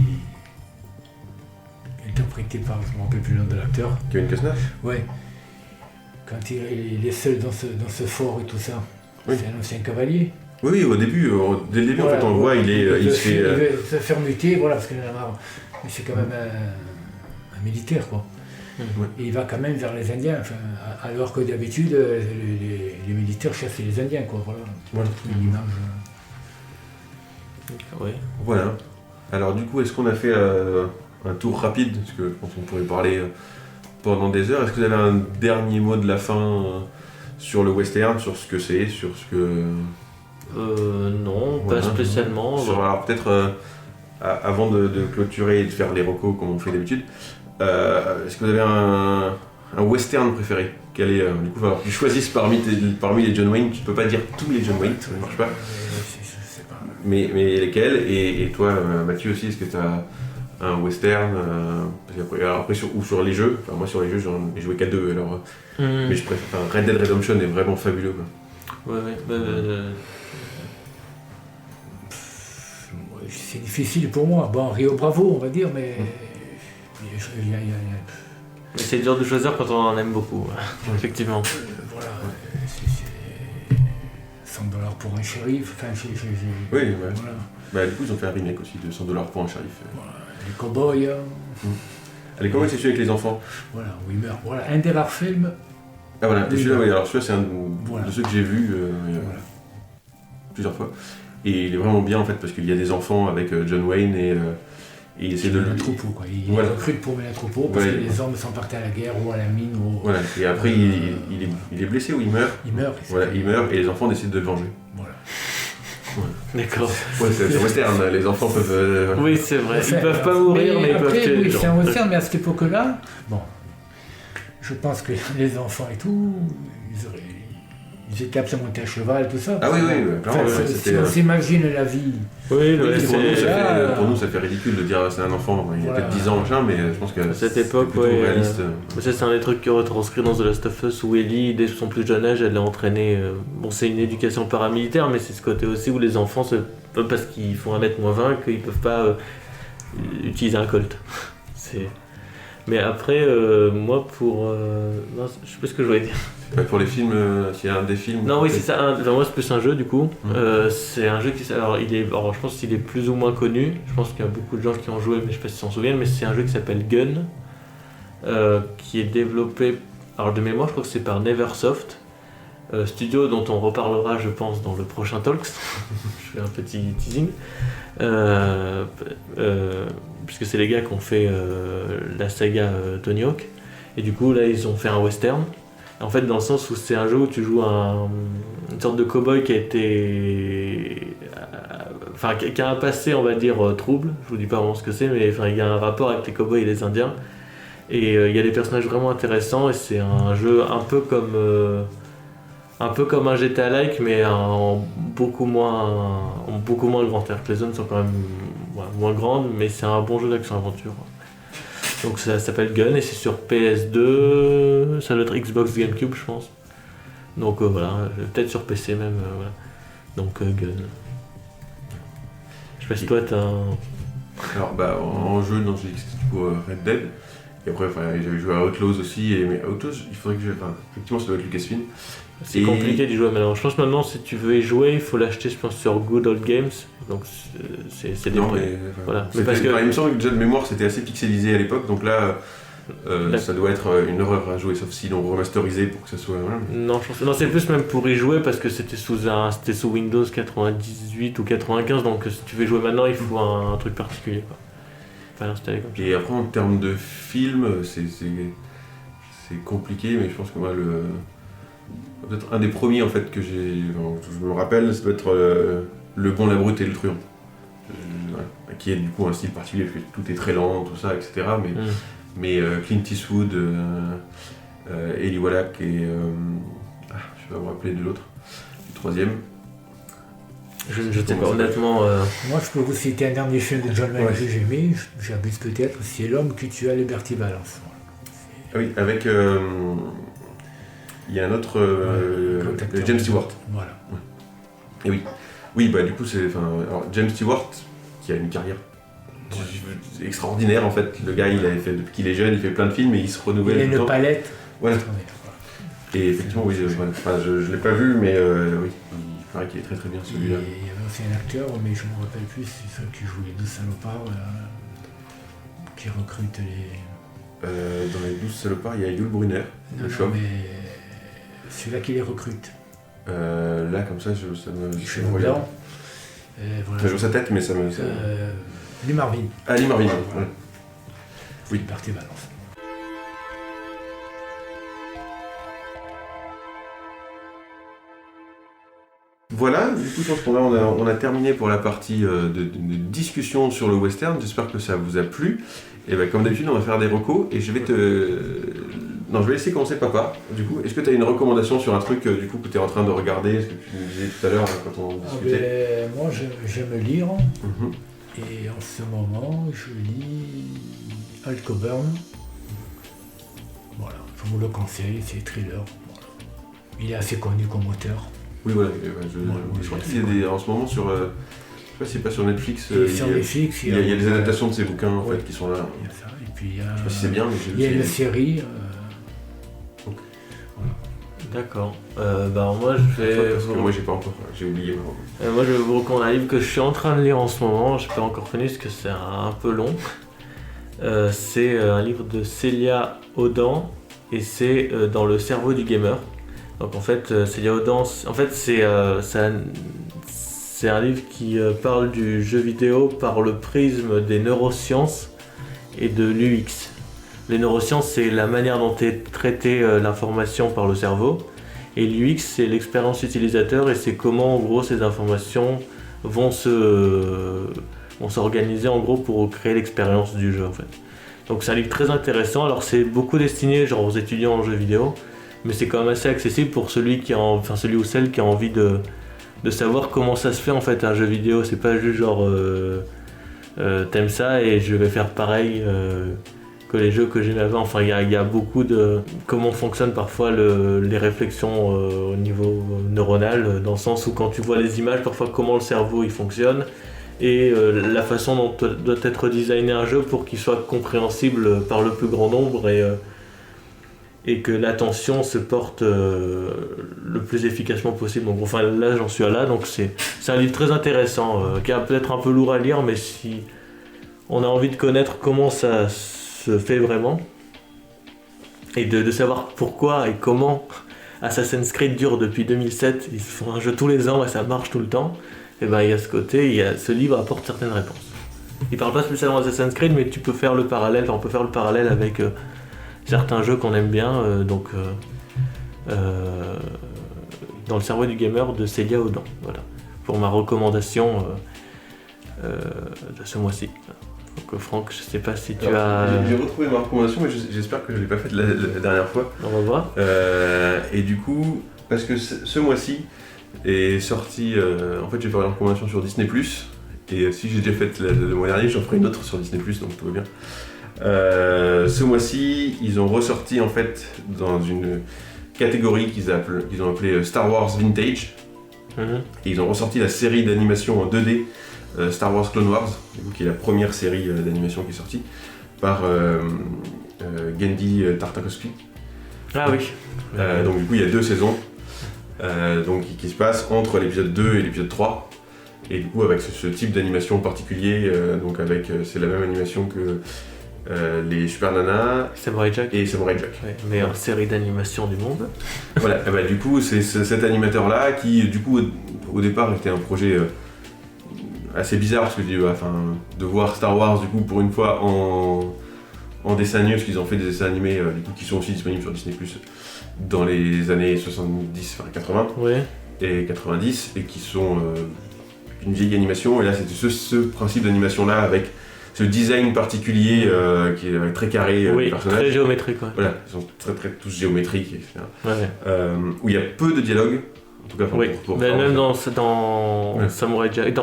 est interprété par, je ne me rappelle plus le nom de l'acteur. Kevin Costner. Ouais. Quand il est seul dans ce fort et tout ça. Oui. C'est un ancien cavalier. Oui, au début, dès le début, en fait, on le voit, il se fait... Il veut se faire muter, voilà, parce qu'il en a marre. Mais c'est quand même un militaire, quoi. Ouais. Et il va quand même vers les Indiens, enfin, alors que d'habitude, les militaires chassent les Indiens, quoi. Voilà. L'image. Oui. Voilà. Alors du coup, est-ce qu'on a fait un tour rapide, parce que je pense qu'on pourrait parler pendant des heures. Est-ce que vous avez un dernier mot de la fin sur le western, sur ce que c'est, sur ce que... Non, Voilà. pas spécialement. Alors peut-être, avant de clôturer et de faire les recos comme on fait d'habitude, est-ce que vous avez un western préféré? Quel est, du coup, tu choisisses parmi les John Wayne, tu ne peux pas dire tous les John Wayne, ça ne marche pas. Je sais pas. Mais lesquels et toi, Mathieu aussi, est-ce que tu as un western parce qu'après, alors après sur les jeux, enfin moi sur les jeux j'en ai joué qu'à 2 alors, mais je préfère. Enfin, Red Dead Redemption est vraiment fabuleux quoi. C'est difficile pour moi. Bon, Rio Bravo, on va dire, mais Mais c'est dur de choisir quand on en aime beaucoup, effectivement. Voilà, c'est $100 pour un shérif. Enfin, Oui, ouais. voilà. Bah, du coup, ils ont fait un remake aussi de $100 pour un shérif. Voilà. Les cow-boys. Les cow-boys, c'est celui avec les enfants. Voilà, où ils meurent. Voilà, un des rares films. Ah voilà, et Oui, celui-là, oui, alors celui-là, c'est un voilà. de ceux que j'ai vus plusieurs fois. Et il est vraiment bien en fait, parce qu'il y a des enfants avec John Wayne et il essaie de le troupeau, quoi. Il recrute pour mener le troupeau parce que les hommes sont partis à la guerre ou à la mine. Voilà, et après il est blessé ou il meurt. Il meurt. Voilà, il meurt et les enfants décident de le venger. Voilà. Ouais. D'accord. Ouais, c'est un western, les enfants peuvent. Oui, c'est vrai. Ils peuvent pas mourir, mais ils peuvent tuer les gens. C'est un western, mais à cette époque-là, bon, je pense que les enfants et tout, ils étaient aptes à monter à cheval, tout ça. Ah oui, clairement, si on s'imagine la vie. Oui, pour nous, ça fait ridicule de dire c'est un enfant, il a peut-être 10 ans, machin, mais je pense que à cette époque, plutôt réaliste. C'est un des trucs qui est retranscrit dans The Last of Us où Ellie, dès son plus jeune âge, elle est entraînée. Bon, c'est une éducation paramilitaire, mais c'est ce côté aussi où les enfants, parce qu'ils font 1m-20, qu'ils peuvent pas utiliser un Colt. Mais après, moi, non, je sais pas ce que je voulais dire. Pour les films, s'il y a un des films. Non, oui, c'est ça. Enfin, moi, c'est plus un jeu du coup. C'est un jeu qui. Alors, je pense qu'il est plus ou moins connu. Je pense qu'il y a beaucoup de gens qui ont joué, mais je sais pas s'ils s'en souviennent. Mais c'est un jeu qui s'appelle Gun, qui est développé. Alors, de mémoire, je crois que c'est par Neversoft, studio dont on reparlera, je pense, dans le prochain Talks. Je fais un petit teasing. Puisque c'est les gars qui ont fait la saga Tony Hawk. Et du coup, là, ils ont fait un western. En fait, dans le sens où c'est un jeu où tu joues une sorte de cow-boy qui a été. Enfin, qui a un passé, on va dire, trouble. Je vous dis pas vraiment ce que c'est, mais enfin, il y a un rapport avec les cow-boys et les Indiens. Et il y a des personnages vraiment intéressants, et c'est un jeu un peu comme un GTA-like, mais en beaucoup moins grand air. Les zones sont quand même moins grandes, mais c'est un bon jeu d'action-aventure. Donc ça s'appelle Gun et c'est sur PS2, ça doit être Xbox GameCube je pense. Donc voilà, peut-être sur PC même. Voilà. Donc Gun. Je sais pas si toi t'as un... Alors en jeu, non, j'ai dit que c'était pour Red Dead. Et après, j'avais joué à Outlaws aussi, mais Outlaws, il faudrait que effectivement ça doit être Lucasfilm. C'est compliqué d'y jouer maintenant. Je pense maintenant si tu veux y jouer, il faut l'acheter je pense sur Good Old Games. Donc c'est des prix. Voilà. Mais parce que il me semble que déjà de mémoire c'était assez pixelisé à l'époque, donc là ça doit être une horreur à jouer, sauf si l'on remasterisé pour que ça soit. Voilà. Non, c'est plus même pour y jouer parce que c'était sous Windows 98 ou 95, donc si tu veux jouer maintenant, il faut un truc particulier, quoi. Enfin, l'installer comme ça. Et après en termes de film, c'est compliqué, mais je pense que moi peut-être un des premiers en fait que je me rappelle, ça doit être Le Bon, la Brute et le Truand. Qui est du coup un style particulier, parce que tout est très lent, tout ça, etc. Mais Clint Eastwood, Eli Wallach et... je vais me rappeler de l'autre, du troisième. Je ne sais pas, honnêtement... Moi, je peux vous citer un dernier film de John Wayne que j'ai aimé, j'abuse peut-être, c'est L'homme qui tua Liberty Valance. Ah oui, avec... il y a un autre... James Stewart. Voilà. Et oui. Oui, bah du coup, alors, James Stewart, qui a une carrière extraordinaire en fait. Le gars, il avait fait, depuis qu'il est jeune, il fait plein de films et il se renouvelle. Il a une palette. Ouais. Et effectivement, oui, je l'ai pas vu, mais oui, il paraît qu'il est très très bien celui-là. Il y avait aussi un acteur, mais je me rappelle plus, c'est celui qui joue les 12 salopards, qui recrute les... dans les 12 salopards, il y a Yul Brynner, le chauve. Mais celui-là qui les recrute. Là, comme ça, ça me... Les cheveux blancs. Voilà. Je vois sa tête, mais ça me... Lee Marvin. Ah, Lee Marvin, voilà. Ouais. Oui. Liberty Valance. Voilà, du coup, je pense qu'on a terminé pour la partie de discussion sur le western. J'espère que ça vous a plu. Et ben, comme d'habitude, on va faire des recos et je vais laisser commencer papa. Du coup, est-ce que tu as une recommandation sur un truc du coup que tu es en train de regarder, ce que tu nous disais tout à l'heure quand on discutait? Moi, j'aime lire. Mhm. Et en ce moment, je lis Al Coburn. Voilà, je vous le conseille, c'est thriller. Voilà. Il est assez connu comme auteur. Oui, voilà. Je crois qu'il y a en ce moment sur. Je sais pas si c'est pas sur Netflix. Netflix, il y a des adaptations de ces bouquins en fait, qui sont là. Il y a ça. Et puis il y a, Je sais pas si c'est bien, mais il y a une série. D'accord. Moi je vais. Parce que moi j'ai pas encore. J'ai oublié. Moi je vais vous recommander un livre que je suis en train de lire en ce moment. Je n'ai pas encore fini parce que c'est un peu long. C'est un livre de Célia Audan et c'est dans le cerveau du gamer. Donc en fait, Célia Audan, en fait c'est un livre qui parle du jeu vidéo par le prisme des neurosciences et de l'UX. Les neurosciences, c'est la manière dont est traitée l'information par le cerveau. Et l'UX, c'est l'expérience utilisateur et c'est comment, en gros, ces informations vont s'organiser, en gros, pour créer l'expérience du jeu, en fait. Donc c'est un livre très intéressant. Alors c'est beaucoup destiné, genre, aux étudiants en jeux vidéo, mais c'est quand même assez accessible pour celui ou celle qui a envie de savoir comment ça se fait, en fait, un jeu vidéo. C'est pas juste genre, t'aimes ça et je vais faire pareil que les jeux que j'aimais avant. Enfin, il y a beaucoup de comment fonctionnent parfois les réflexions au niveau neuronal, dans le sens où quand tu vois les images, parfois comment le cerveau il fonctionne et la façon dont doit être designé un jeu pour qu'il soit compréhensible par le plus grand nombre et que l'attention se porte le plus efficacement possible. Donc, enfin là j'en suis à là, donc c'est un livre très intéressant qui est peut-être un peu lourd à lire, mais si on a envie de connaître comment ça se fait vraiment et de savoir pourquoi et comment Assassin's Creed dure depuis 2007, ils font un jeu tous les ans et ça marche tout le temps, et ben il y a ce côté, ce livre apporte certaines réponses. Il parle pas spécialement d'Assassin's Creed, mais tu peux faire le parallèle, on peut faire le parallèle avec certains jeux qu'on aime bien, dans le cerveau du gamer de Célia Audan, voilà, pour ma recommandation de ce mois-ci. Donc Franck, je sais pas si tu as... J'ai retrouvé ma recommandation, mais j'espère que je l'ai pas faite la dernière fois. On va voir. Et du coup, parce que ce mois-ci est sorti... en fait, j'ai fait une recommandation sur Disney+, et si j'ai déjà fait le mois dernier, j'en ferai une autre sur Disney+, donc tout va bien. Ce mois-ci, ils ont ressorti en fait dans une catégorie qu'ils ont appelée Star Wars Vintage, et ils ont ressorti la série d'animation en 2D Star Wars Clone Wars, qui est la première série d'animation qui est sortie par Genndy Tartakovsky. Ah oui. Donc du coup il y a 2 saisons qui se passent entre l'épisode 2 et l'épisode 3. Et du coup avec ce type d'animation particulier, c'est la même animation que les Super Nana Samurai Jack. Et Samurai Jack. Ouais, meilleure série d'animation du monde. Voilà, du coup c'est cet animateur là qui du coup au départ était un projet assez bizarre parce que de voir Star Wars du coup pour une fois en dessin animé, parce qu'ils ont fait des dessins animés du coup, qui sont aussi disponibles sur Disney+ dans les années 70, 80 et 90 et qui sont une vieille animation, et là c'était ce principe d'animation là avec ce design particulier qui est très carré des personnages. Très géométrique. Ouais. Voilà, ils sont très tous géométriques, etc. Ouais. Où il y a peu de dialogue. En tout cas, pour même dans Samurai Jack,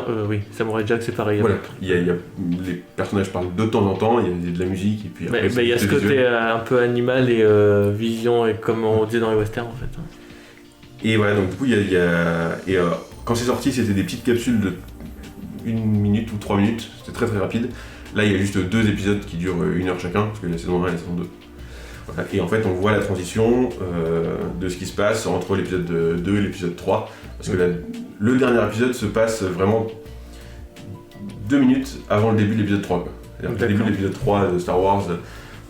Samurai Jack c'est pareil. Voilà, les personnages parlent de temps en temps, il y a de la musique et puis après, il y a ce côté un peu animal et vision, et comme on disait dans les westerns en fait. Et voilà, donc du coup quand c'est sorti, c'était des petites capsules de 1 minute ou 3 minutes, c'était très très rapide. Là il y a juste 2 épisodes qui durent 1 heure chacun, parce que la saison 1 et la saison 2. Voilà. Et en fait on voit la transition de ce qui se passe entre l'épisode 2 et l'épisode 3, parce que le dernier épisode se passe vraiment 2 minutes avant le début de l'épisode 3. C'est-à-dire que le début de l'épisode 3 de Star Wars,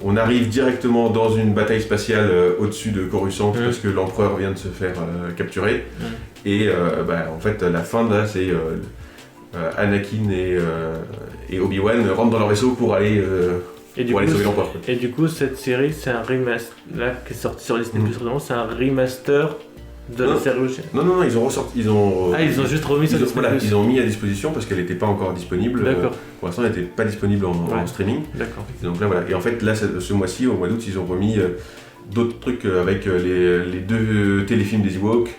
on arrive directement dans une bataille spatiale au-dessus de Coruscant parce que l'empereur vient de se faire capturer. Et en fait la fin là c'est Anakin et Obi-Wan rentrent dans leur vaisseau pour aller sauver l'empereur. Et du coup cette série c'est un remaster, là qui est sorti sur Disney+, c'est un remaster de la série originale. Non, ils ont ressorti, ils ont juste remis sur Disney+. Voilà, ils ont mis à disposition parce qu'elle n'était pas encore disponible. D'accord. Pour l'instant, elle n'était pas disponible en streaming. D'accord. Et donc là, voilà. Et en fait, là, ce mois-ci, au mois d'août, ils ont remis d'autres trucs avec les 2 téléfilms des Ewoks,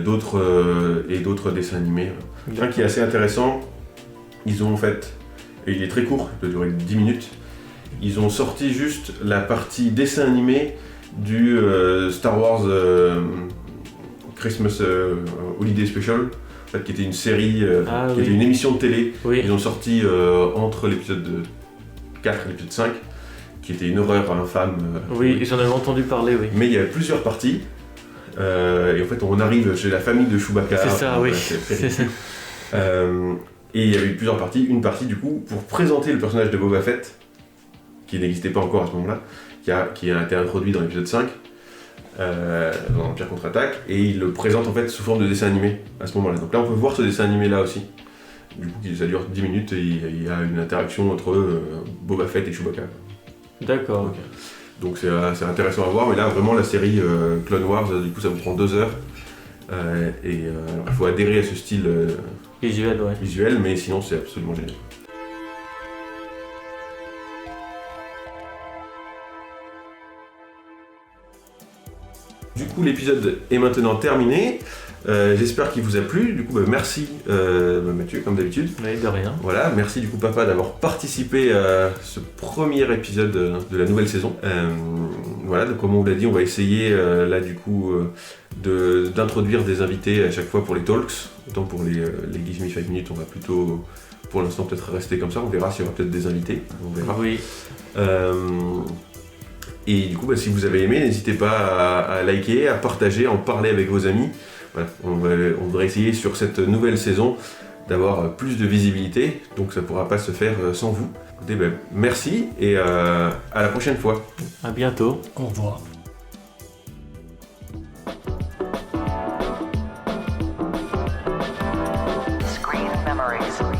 d'autres dessins animés. Un qui est assez intéressant, ils ont en fait, et il est très court, il peut durer 10 minutes, ils ont sorti juste la partie dessin animé du Star Wars Christmas Holiday Special, en fait, qui était une série, qui était une émission de télé. Oui. Ils ont sorti entre l'épisode 4 et l'épisode 5, qui était une horreur infâme. Oui, j'en avais entendu parler, oui. Mais il y a plusieurs parties. Et en fait, on arrive chez la famille de Chewbacca. C'est ça, oui. C'est ça. Et il y avait eu plusieurs parties. Une partie, du coup, pour présenter le personnage de Boba Fett, qui n'existait pas encore à ce moment-là, qui a été introduit dans l'épisode 5, dans Empire Contre-Attaque, et il le présente en fait sous forme de dessin animé à ce moment-là. Donc là, on peut voir ce dessin animé-là aussi. Du coup, ça dure 10 minutes et il y a une interaction entre Boba Fett et Chewbacca. D'accord. Ok. Donc c'est intéressant à voir, mais là vraiment la série Clone Wars, du coup ça vous prend 2 heures. Alors, il faut adhérer à ce style visuel, mais sinon c'est absolument génial. Du coup l'épisode est maintenant terminé. J'espère qu'il vous a plu. Du coup, merci Mathieu, comme d'habitude. Oui, de rien. Voilà, merci du coup papa d'avoir participé à ce premier épisode de la nouvelle saison. Voilà, donc comme on vous l'a dit, on va essayer là du coup d'introduire des invités à chaque fois pour les talks. Autant pour les Give Me 5 minutes, on va plutôt pour l'instant peut-être rester comme ça. On verra s'il y aura peut-être des invités. On verra. Oui. Et du coup, si vous avez aimé, n'hésitez pas à liker, à partager, à en parler avec vos amis. Voilà, on devrait essayer sur cette nouvelle saison d'avoir plus de visibilité, donc ça ne pourra pas se faire sans vous. Écoutez, merci et à la prochaine fois. À bientôt. Au revoir. Screen memories.